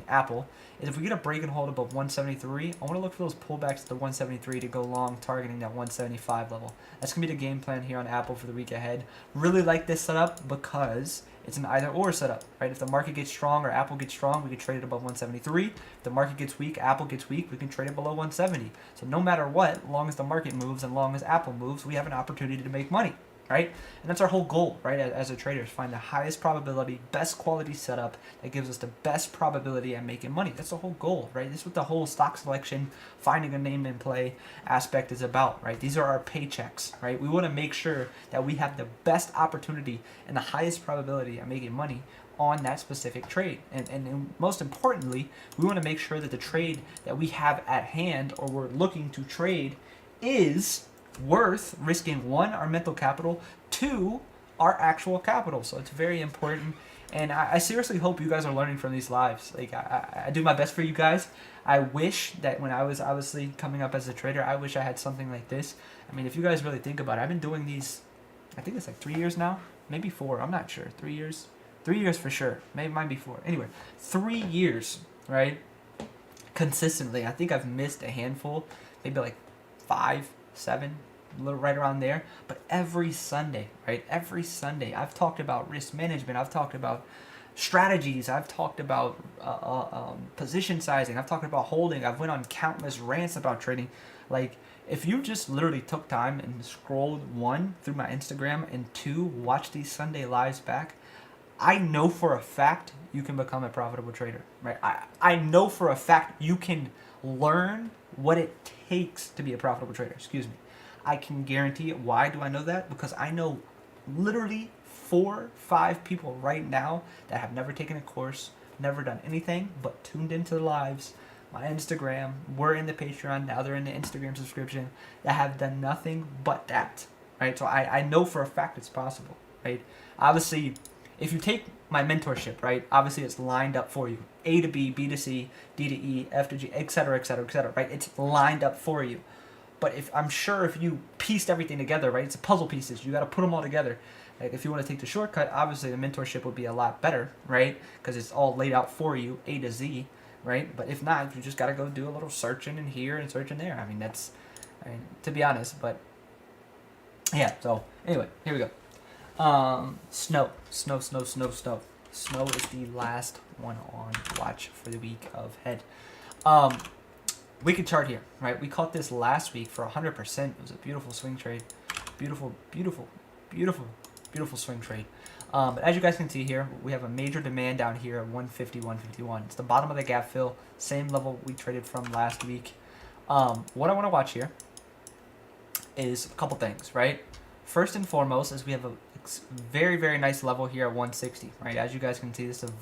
Speaker 2: Apple, is if we get a break and hold above 173, I want to look for those pullbacks to the 173 to go long, targeting that 175 level. That's going to be the game plan here on Apple for the week ahead. Really like this setup because it's an either-or setup, right? If the market gets strong or Apple gets strong, we can trade it above 173. If the market gets weak, Apple gets weak, we can trade it below 170. So no matter what, as long as the market moves and long as Apple moves, we have an opportunity to make money, right? And that's our whole goal, right, as a trader, is find the highest probability, best quality setup that gives us the best probability at making money. That's the whole goal, right? This is what the whole stock selection, finding a name and play aspect is about, right? These are our paychecks, right? We want to make sure that we have the best opportunity and the highest probability at making money on that specific trade. And most importantly, we want to make sure that the trade that we have at hand or we're looking to trade is worth risking, 1, our mental capital, 2, our actual capital. So it's very important, and I seriously hope you guys are learning from these lives. Like I do my best for you guys. I wish that when I was obviously coming up as a trader, I wish I had something like this. I mean, if you guys really think about it, I've been doing these, I think it's like 3 years now, maybe 4, I'm not sure. 3 years for sure, maybe might be 4. Anyway, 3 years, right, consistently. I think I've missed a handful, maybe like 5, 7, a little right around there. But every Sunday, right? Every Sunday, I've talked about risk management. I've talked about strategies. I've talked about position sizing. I've talked about holding. I've went on countless rants about trading. Like, if you just literally took time and scrolled, 1, through my Instagram, and 2, watch these Sunday lives back, I know for a fact you can become a profitable trader, right? I know for a fact you can learn what it takes to be a profitable trader. Excuse me. I can guarantee it. Why do I know that? Because I know literally 4, 5 people right now that have never taken a course, never done anything but tuned into the lives, my Instagram, were in the Patreon, now they're in the Instagram subscription, that have done nothing but that, right? So I know for a fact it's possible, right? Obviously, if you take my mentorship, right, obviously it's lined up for you. A to B, B to C, D to E, F to G, etc., etc., etc., right? It's lined up for you. But if I'm sure if you pieced everything together, right, it's a puzzle pieces. You got to put them all together. Like if you want to take the shortcut, obviously the mentorship would be a lot better, right? Because it's all laid out for you, A to Z, right? But if not, you just got to go do a little searching in here and searching there. I mean, that's, I mean, to be honest, but yeah. So anyway, here we go. Snow. Snow is the last one on watch for the week of head. Wicked chart here, right? We caught this last week for 100%. It was a beautiful swing trade. Beautiful swing trade. But as you guys can see here, we have a major demand down here at 150, 151. It's the bottom of the gap fill, same level we traded from last week. What I want to watch here is a couple things, right? First and foremost is we have a very nice level here at 160, right? As you guys can see, this is a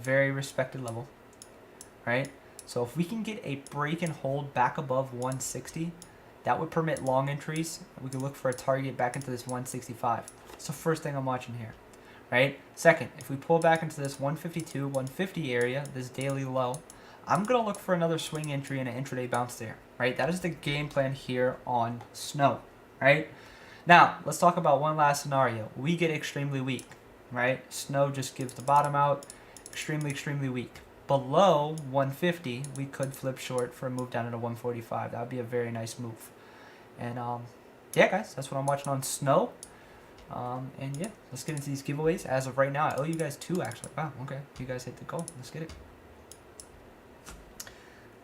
Speaker 2: very respected level, right? So if we can get a break and hold back above 160, that would permit long entries. We can look for a target back into this 165. That's the first thing I'm watching here, right? Second, if we pull back into this 152, 150 area, this daily low, I'm going to look for another swing entry and an intraday bounce there, right? That is the game plan here on Snow, right? Now, let's talk about one last scenario. We get extremely weak, right? Snow just gives the bottom out, extremely weak. Below 150, we could flip short for a move down into 145. That would be a very nice move. And yeah, guys, that's what I'm watching on Snow. And yeah, let's get into these giveaways. As of right now, I owe you guys 2 actually. Wow, okay. You guys hit the goal. Let's get it.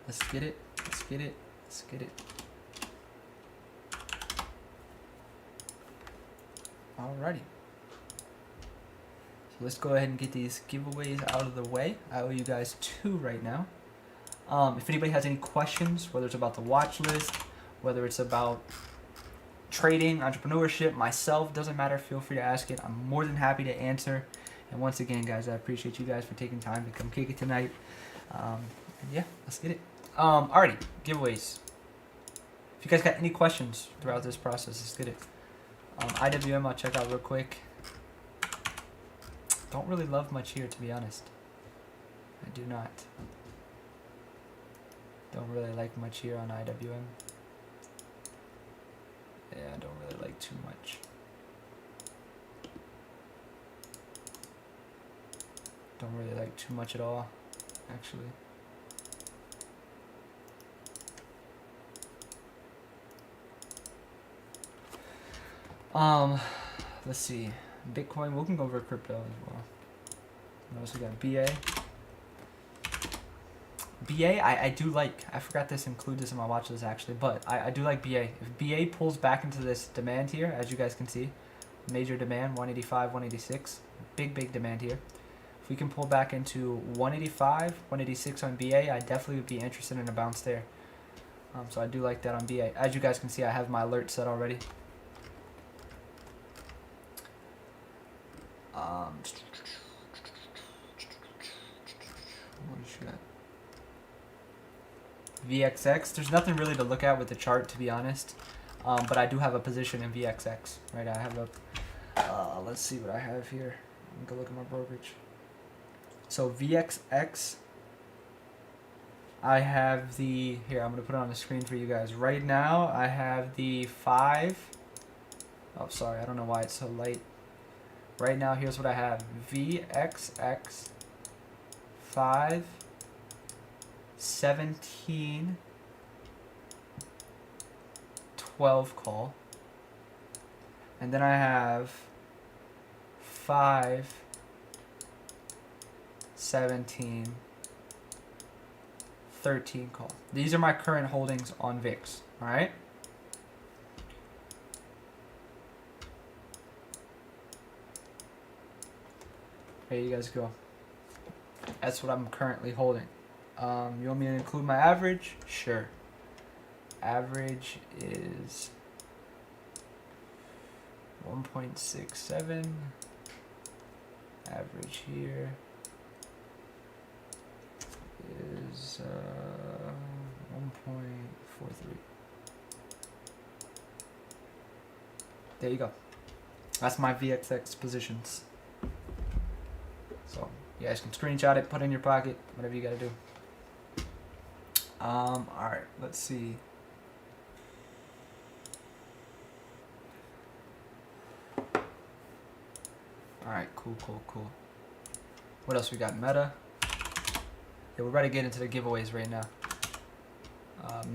Speaker 2: Let's get it. Let's get it. Let's get it. Alrighty. So let's go ahead and get these giveaways out of the way. I owe you guys 2 right now. If anybody has any questions, whether it's about the watch list, whether it's about trading, entrepreneurship, myself, doesn't matter, feel free to ask it. I'm more than happy to answer. And once again, guys, I appreciate you guys for taking time to come kick it tonight. And yeah, let's get it. Alrighty, giveaways. If you guys got any questions throughout this process, let's get it. IWM, I'll check out real quick. Don't really love much here, to be honest. I do not. Don't really like much here on IWM. Yeah, I don't really like too much. Don't really like too much at all, actually. Let's see. Bitcoin, we can go over crypto as well. Notice we got BA. BA, I do like. I forgot to include this in my watch list actually, but I do like BA. If BA pulls back into this demand here, as you guys can see, major demand, 185, 186. Big demand here. If we can pull back into 185, 186 on BA, I definitely would be interested in a bounce there. So I do like that on BA. As you guys can see, I have my alert set already. What you got? VXX. There's nothing really to look at with the chart, to be honest. But I do have a position in VXX, right? I have a. Let's see what I have here. Let me go look at my brokerage. So VXX. I have the here. I'm gonna put it on the screen for you guys right now. I have the 5. Oh, sorry. I don't know why it's so light. Right now, here's what I have. VXX 5 17 12 call. And then I have 5 17 13 call. These are my current holdings on VIX. All right. There you guys go. That's what I'm currently holding. You want me to include my average? Sure. Average is 1.67. Average here is 1.43. There you go. That's my VXX positions. So you guys can screenshot it, put it in your pocket, whatever you gotta do. Alright, let's see. Cool. What else we got? Meta. Yeah, we're about to get into the giveaways right now.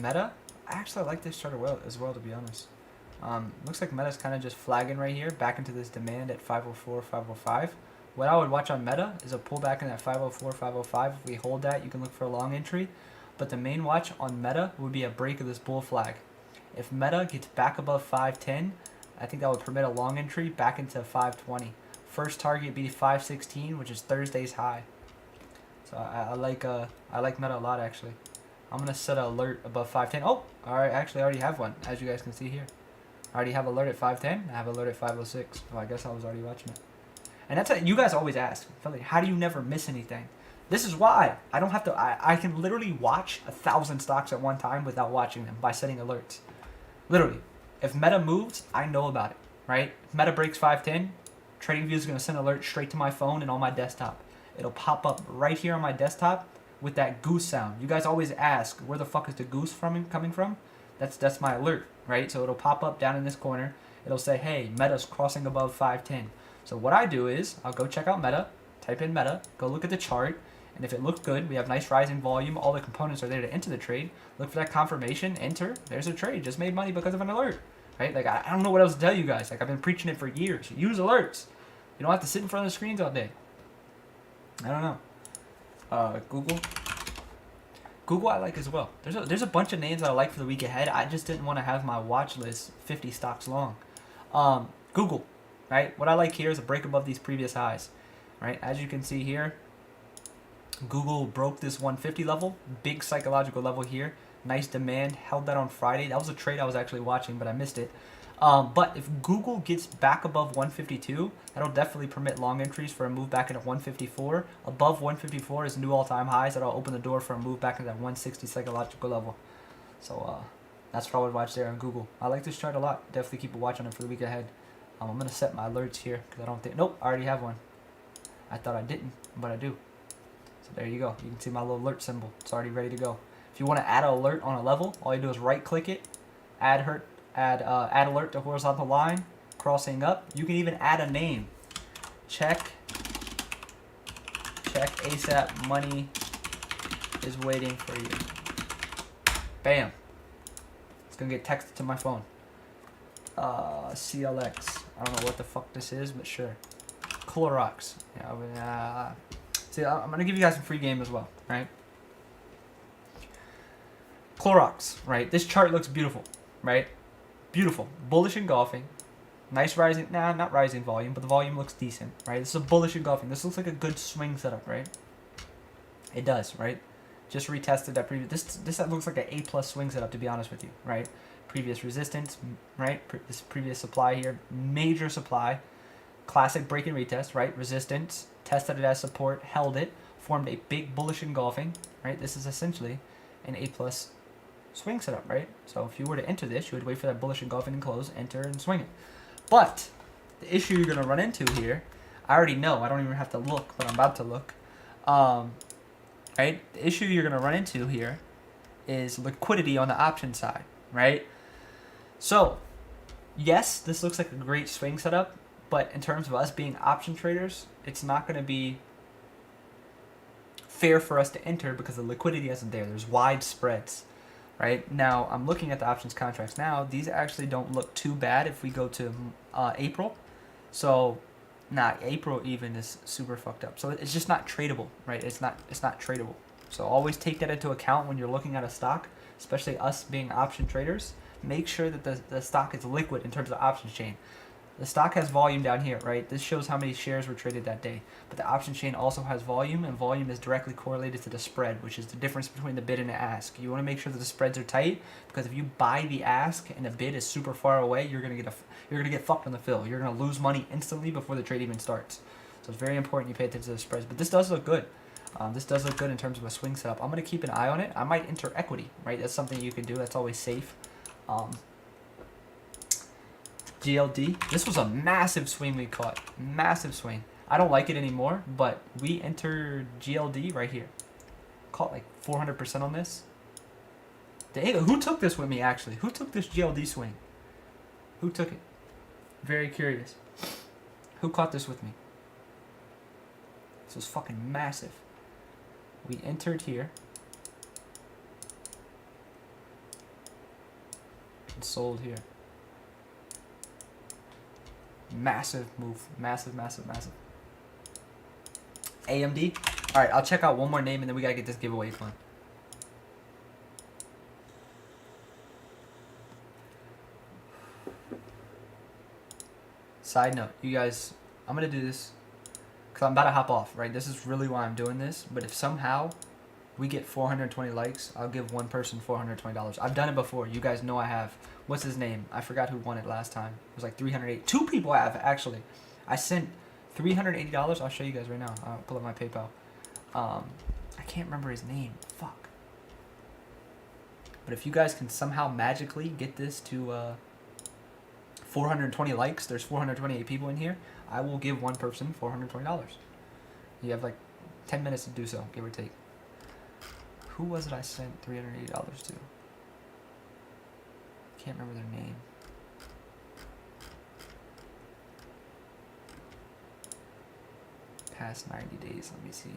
Speaker 2: Meta. Actually, I like this chart as well, to be honest. Looks like Meta's kind of just flagging right here, back into this demand at 504, 505. What I would watch on Meta is a pullback in that 504, 505. If we hold that, you can look for a long entry. But the main watch on Meta would be a break of this bull flag. If Meta gets back above 510, I think that would permit a long entry back into 520. First target would be 516, which is Thursday's high. So I like Meta a lot, actually. I'm going to set an alert above 510. Oh, alright, actually I already have one, as you guys can see here. I already have alert at 510. I have alert at 506. Oh, I guess I was already watching it. And that's what you guys always ask. How do you never miss anything? This is why. I don't have to. I can literally watch 1,000 stocks at one time without watching them by setting alerts. Literally. If Meta moves, I know about it, right? If Meta breaks 510, TradingView is going to send an alert straight to my phone and on my desktop. It'll pop up right here on my desktop with that goose sound. You guys always ask, where the fuck is the goose coming from? That's my alert, right? So it'll pop up down in this corner. It'll say, hey, Meta's crossing above 510. So what I do is, I'll go check out Meta, type in Meta, go look at the chart, and if it looks good, we have nice rising volume, all the components are there to enter the trade, look for that confirmation, enter, there's a trade, just made money because of an alert, right? Like, I don't know what else to tell you guys. Like, I've been preaching it for years. Use alerts. You don't have to sit in front of the screens all day. I don't know. Google I like as well. There's a bunch of names that I like for the week ahead. I just didn't want to have my watch list 50 stocks long. Google, right? What I like here is a break above these previous highs, right? As you can see here, Google broke this 150 level, big psychological level here. Nice demand, held that on Friday. That was a trade I was actually watching, but I missed it. But if Google gets back above 152, that'll definitely permit long entries for a move back into 154. Above 154 is new all-time highs. That'll open the door for a move back into that 160 psychological level. So that's what I would watch there on Google. I like this chart a lot. Definitely keep a watch on it for the week ahead. I'm going to set my alerts here because I don't think... Nope, I already have one. I thought I didn't, but I do. So there you go. You can see my little alert symbol. It's already ready to go. If you want to add an alert on a level, all you do is right-click it, add alert to horizontal line, crossing up. You can even add a name. Check ASAP money is waiting for you. Bam. It's going to get texted to my phone. CLX. I don't know what the fuck this is, but sure. Clorox. Yeah, see, I'm going to give you guys some free game as well, right? Clorox, right? This chart looks beautiful, right? Beautiful. Bullish engulfing. Nice rising, not rising volume, but the volume looks decent, right? This is a bullish engulfing. This looks like a good swing setup, right? It does, right? Just retested that previous, this looks like an A+ swing setup, to be honest with you, right? Previous resistance, right? This previous supply here, major supply. Classic break and retest, right? Resistance, tested it as support, held it, formed a big bullish engulfing, right? This is essentially an A+ swing setup, right? So if you were to enter this, you would wait for that bullish engulfing and close, enter, and swing it. But the issue you're going to run into here, I already know. I don't even have to look, but I'm about to look. Right? The issue you're going to run into here is liquidity on the option side, right? So, yes, this looks like a great swing setup, but in terms of us being option traders, it's not going to be fair for us to enter because the liquidity isn't there. There's wide spreads. Right now, I'm looking at the options contracts now. These actually don't look too bad if we go to April. So, April even is super fucked up. So it's just not tradable, right? It's not tradable. So always take that into account when you're looking at a stock, especially us being option traders. Make sure that the stock is liquid in terms of the options chain. The stock has volume down here, right? This shows how many shares were traded that day. But the option chain also has volume, and volume is directly correlated to the spread, which is the difference between the bid and the ask. You want to make sure that the spreads are tight, because if you buy the ask and the bid is super far away, you're gonna get fucked on the fill. You're gonna lose money instantly before the trade even starts. So it's very important you pay attention to the spreads. But this does look good. This does look good in terms of a swing setup. I'm gonna keep an eye on it. I might enter equity, right? That's something you can do. That's always safe. GLD. This was a massive swing we caught. Massive swing. I don't like it anymore, but we entered GLD right here. Caught like 400% on this. Dang, who took this with me, actually? Who took this GLD swing? Who took it? Very curious. Who caught this with me? This was fucking massive. We entered here. And sold here. Massive move. Massive, massive, massive. AMD. Alright, I'll check out one more name and then we gotta get this giveaway fun. Side note, you guys, I'm gonna do this because I'm about to hop off, right? This is really why I'm doing this. But if somehow we get 420 likes, I'll give one person $420. I've done it before. You guys know I have. What's his name? I forgot who won it last time. It was like 308. Two people have, actually. I sent $380. I'll show you guys right now. I'll pull up my PayPal. I can't remember his name. Fuck. But if you guys can somehow magically get this to 420 likes, there's 428 people in here, I will give one person $420. You have like 10 minutes to do so, give or take. Who was it I sent $380 to? Can't remember their name. Past 90 days, let me see.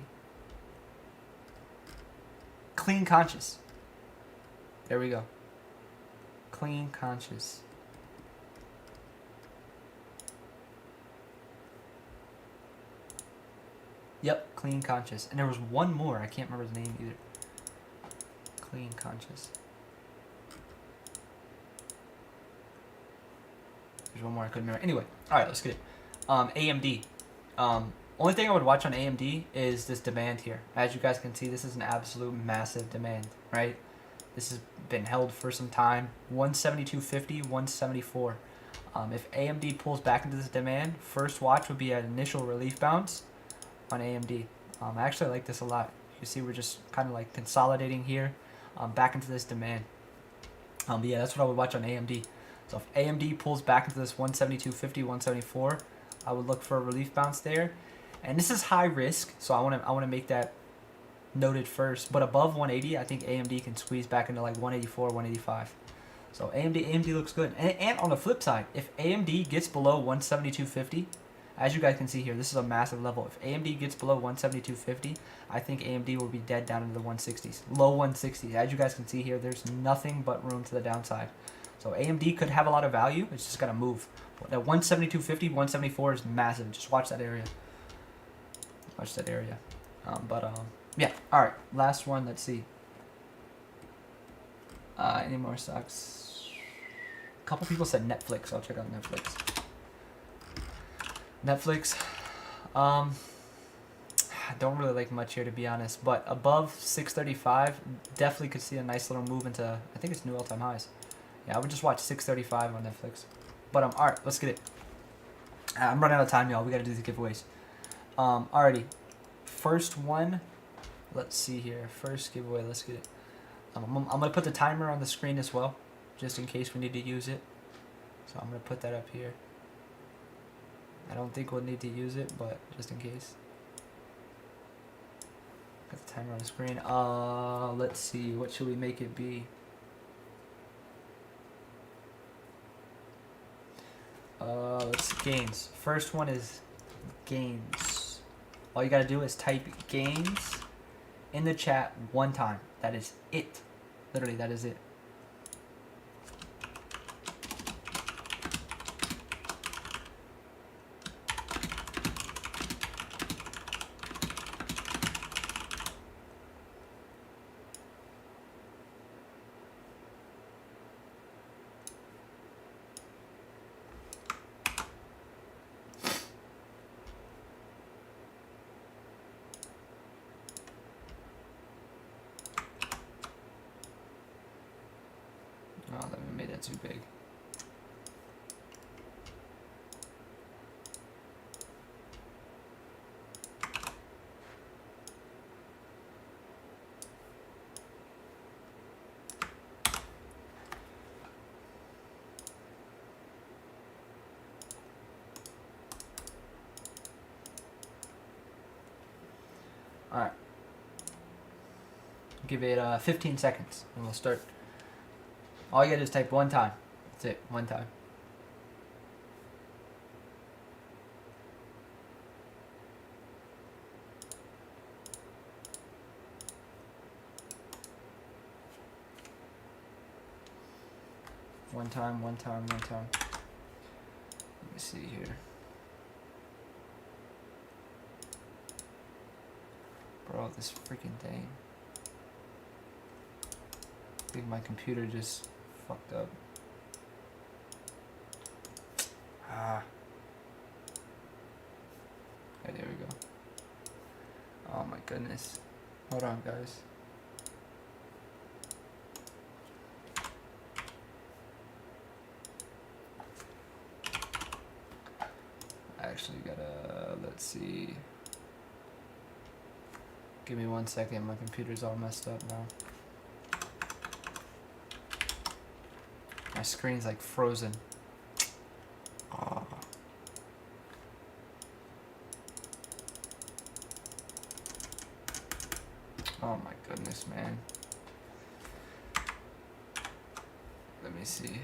Speaker 2: Clean Conscious. There we go. Clean Conscious. Yep, Clean Conscious. And there was one more. I can't remember his name either. Clean Conscious. There's one more I couldn't remember. Anyway, alright, let's get it. AMD. Only thing I would watch on AMD is this demand here. As you guys can see, this is an absolute massive demand, right? This has been held for some time. 172.50, 174. If AMD pulls back into this demand, first watch would be an initial relief bounce on AMD. I actually like this a lot. You see we're just kind of like consolidating here back into this demand. But yeah, that's what I would watch on AMD. So if AMD pulls back into this 172.50, 174, I would look for a relief bounce there. And this is high risk, so I want to make that noted first. But above 180, I think AMD can squeeze back into like 184, 185. So AMD looks good. And on the flip side, if AMD gets below 172.50, as you guys can see here, this is a massive level. If AMD gets below 172.50, I think AMD will be dead down into the 160s. Low 160s. As you guys can see here, there's nothing but room to the downside. So AMD could have a lot of value. It's just got to move. That 172.50, 174 is massive. Just watch that area. Watch that area. Yeah. All right. Last one. Let's see. Any more stocks? A couple people said Netflix. I'll check out Netflix. Netflix. I don't really like much here, to be honest. But above 635, definitely could see a nice little move into, I think it's new all-time highs. Yeah, I would just watch 635 on Netflix. But all right, let's get it. I'm running out of time, y'all. We gotta do the giveaways. Alrighty. First one. Let's see here. First giveaway. Let's get it. I'm gonna put the timer on the screen as well, just in case we need to use it. So I'm gonna put that up here. I don't think we'll need to use it, but just in case. Got the timer on the screen. Let's see. What should we make it be? Let's see. Gains. First one is gains. All you gotta do is type gains in the chat one time. That is it. Literally, that is it. Oh, that made that too big. All right. Give it 15 seconds and we'll start. All you gotta do is type one time. That's it, one time. One time. Let me see here. Bro, this freaking thing. I think my computer just fucked up. Okay, there we go. Oh my goodness. Hold on, guys. I actually gotta, let's see. Give me 1 second, my computer's all messed up now. My screen's like frozen. Oh. Oh my goodness, man. Let me see.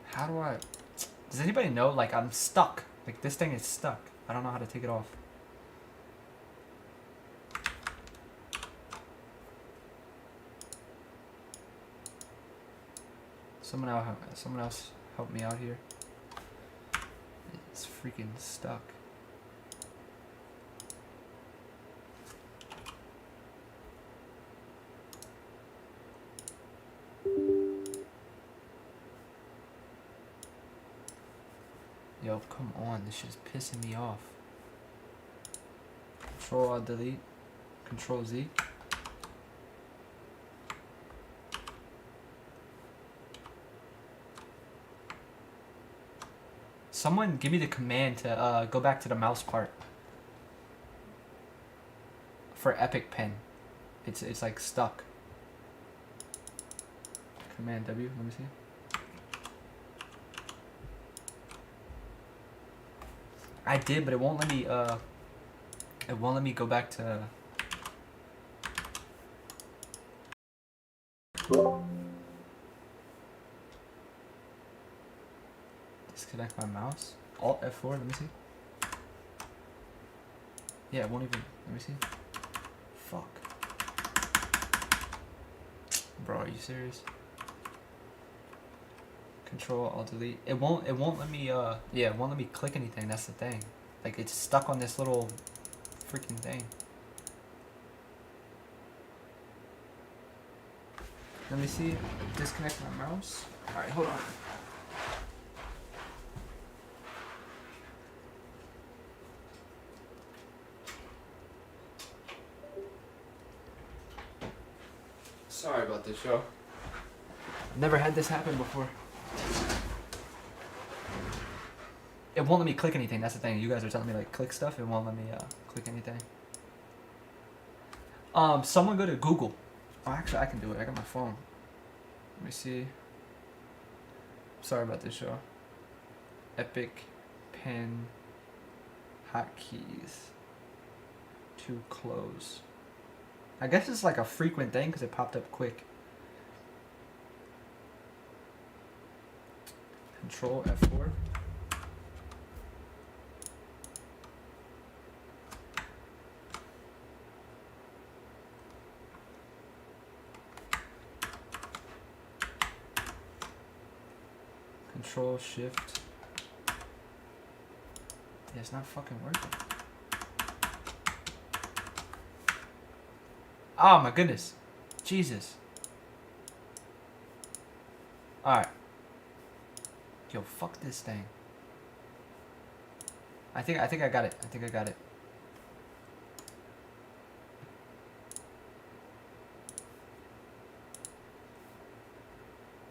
Speaker 2: How do I... Does anybody know? Like, I'm stuck. Like, this thing is stuck. I don't know how to take it off. Someone else help me out here. It's freaking stuck. Yo, come on, this shit's pissing me off. Control Alt Delete, Control Z. Someone give me the command to go back to the mouse part for Epic Pen. It's like stuck. Command W, let me see. I did, but it won't let me go back to disconnect my mouse. Alt F4, let me see. Yeah, it won't even, let me see. Fuck. Bro, are you serious? Control Alt Delete. It won't let me yeah, it won't let me click anything, that's the thing. Like, it's stuck on this little freaking thing. Let me see. Disconnect my mouse. Alright, hold on. Sorry about this, yo. I've never had this happen before. It won't let me click anything, that's the thing. You guys are telling me, like, click stuff. It won't let me click anything. Someone go to Google. Oh, actually, I can do it. I got my phone. Let me see. Sorry about this, yo. Epic Pen hotkeys to close. I guess it's like a frequent thing because it popped up quick. Control F4. Control Shift. Yeah, it's not fucking working. Oh my goodness. Jesus. Alright. Yo, fuck this thing. I think I got it. I think I got it.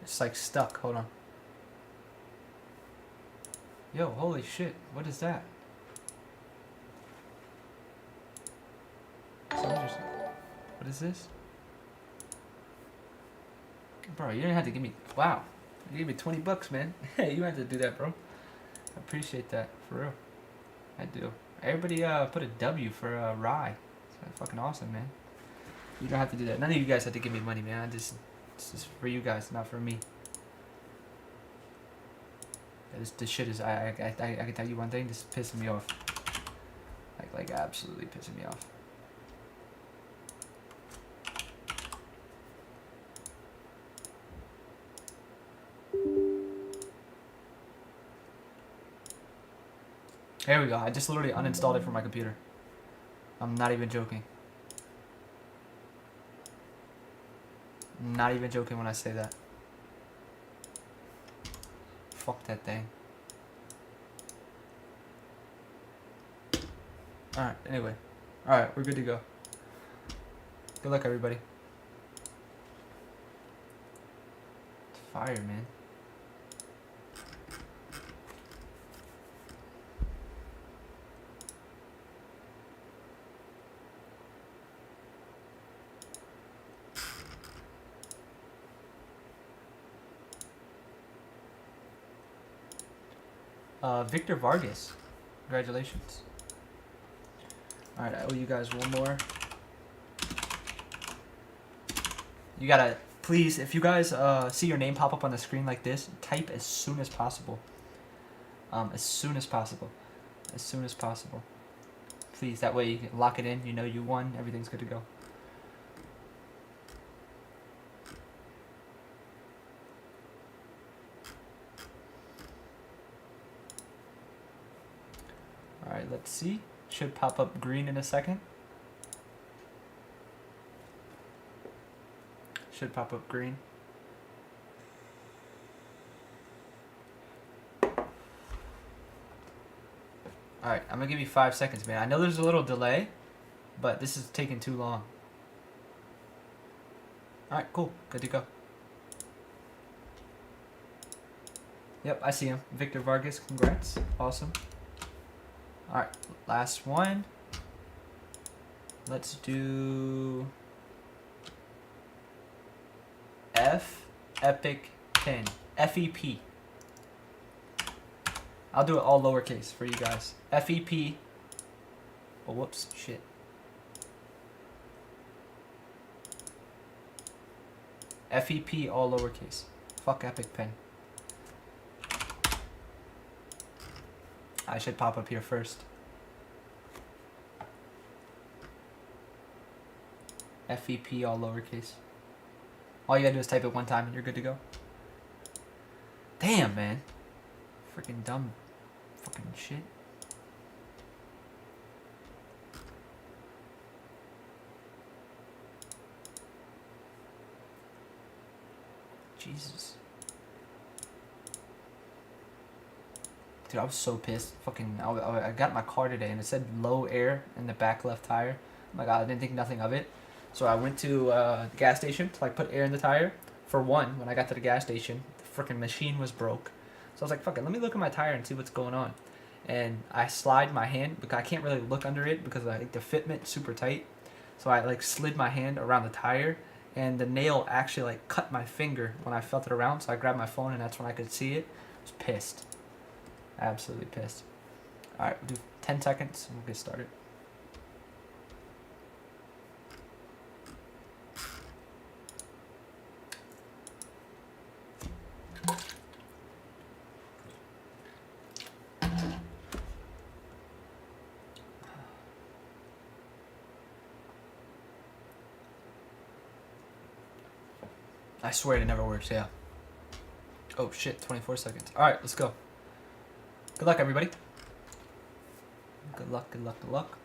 Speaker 2: It's like stuck. Hold on. Yo, holy shit. What is that? What is this? Bro, you didn't have to give me... Wow. You gave me 20 bucks, man. Hey, you had to do that, bro. I appreciate that. For real. I do. Everybody put a W for Rye. It's fucking awesome, man. You don't have to do that. None of you guys have to give me money, man. This is for you guys, not for me. This shit is... I can tell you one thing. This is pissing me off. Like absolutely pissing me off. There we go. I just literally uninstalled it from my computer. I'm not even joking. Not even joking when I say that. Fuck that thing. Alright, anyway. Alright, we're good to go. Good luck, everybody. It's fire, man. Victor Vargas. Congratulations. Alright, I owe you guys one more. You gotta, please, if you guys see your name pop up on the screen like this, type as soon as possible. As soon as possible. As soon as possible. Please, that way you can lock it in. You know you won. Everything's good to go. Alright, let's see. Should pop up green in a second. Should pop up green. Alright, I'm gonna give you 5 seconds, man. I know there's a little delay, but this is taking too long. Alright, cool. Good to go. Yep, I see him. Victor Vargas, congrats. Awesome. Alright, last one. Let's do F Epic 10. FEP. I'll do it all lowercase for you guys. FEP. Oh, whoops. Shit. FEP all lowercase. Fuck Epic Pen. I should pop up here first. FEP all lowercase. All you gotta do is type it one time and you're good to go. Damn, man. Freaking dumb fucking shit. Jesus. Dude, I was so pissed. Fucking, I got my car today and it said low air in the back left tire. Oh my god, I didn't think nothing of it. So I went to the gas station to like put air in the tire. For one, when I got to the gas station, the freaking machine was broke. So I was like, fuck it, let me look at my tire and see what's going on. And I slide my hand, because I can't really look under it because I think the fitment's super tight. So I like slid my hand around the tire and the nail actually like cut my finger when I felt it around. So I grabbed my phone and that's when I could see it. I was pissed. Absolutely pissed. Alright, we'll do 10 seconds and we'll get started. I swear it never works, yeah. Oh shit, 24 seconds. Alright, let's go. Good luck, everybody. Good luck, good luck, good luck.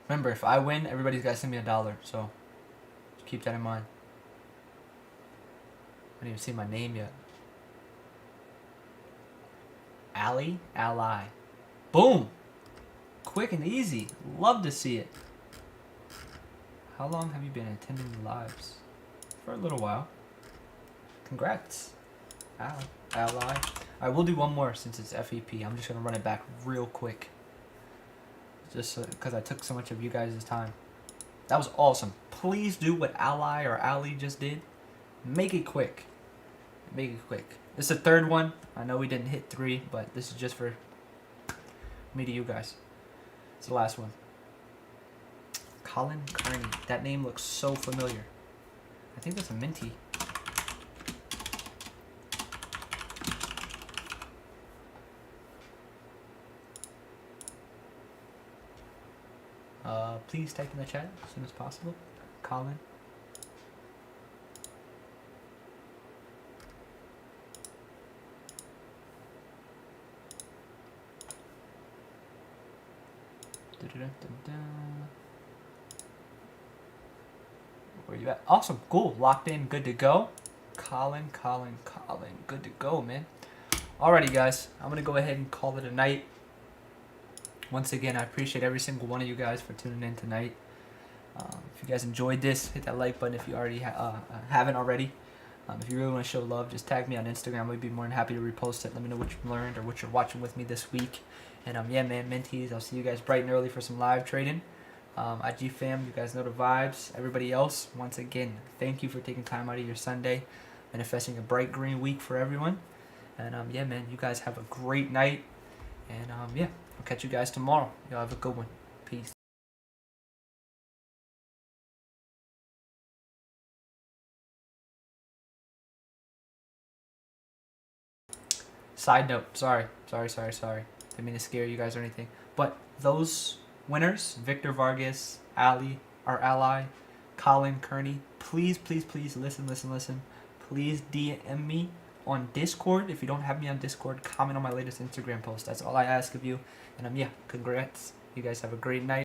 Speaker 2: Remember, if I win, everybody's got to send me $1, so just keep that in mind. I didn't even see my name yet. Ally? Ally. Boom! Quick and easy. Love to see it. How long have you been attending the lives? For a little while. Congrats. Ally. I will do one more since it's FEP. I'm just going to run it back real quick. Just because I took so much of you guys' time. That was awesome. Please do what Ally or Ally just did. Make it quick. Make it quick. This is the third one. I know we didn't hit 3, but this is just for me to you guys. It's the last one. Colin Kearney. That name looks so familiar. I think that's a minty. Please type in the chat as soon as possible. Colin. Where you at? Awesome, cool, locked in, good to go. Colin, good to go, man. Alrighty, guys, I'm gonna go ahead and call it a night. Once again, I appreciate every single one of you guys for tuning in tonight. If you guys enjoyed this, hit that like button if you already haven't already. If you really want to show love, just tag me on Instagram. We'd be more than happy to repost it. Let me know what you learned or what you're watching with me this week. And yeah, man, Minties, I'll see you guys bright and early for some live trading. IG fam, you guys know the vibes. Everybody else, once again, thank you for taking time out of your Sunday, manifesting a bright green week for everyone. And yeah, man, you guys have a great night. And yeah, I'll catch you guys tomorrow. Y'all have a good one. Peace. Side note, sorry. Didn't mean to scare you guys or anything. But those winners, Victor Vargas, Ali, our ally, Colin Kearney, please listen. Please DM me on Discord. If you don't have me on Discord, comment on my latest Instagram post. That's all I ask of you. And yeah, congrats. You guys have a great night.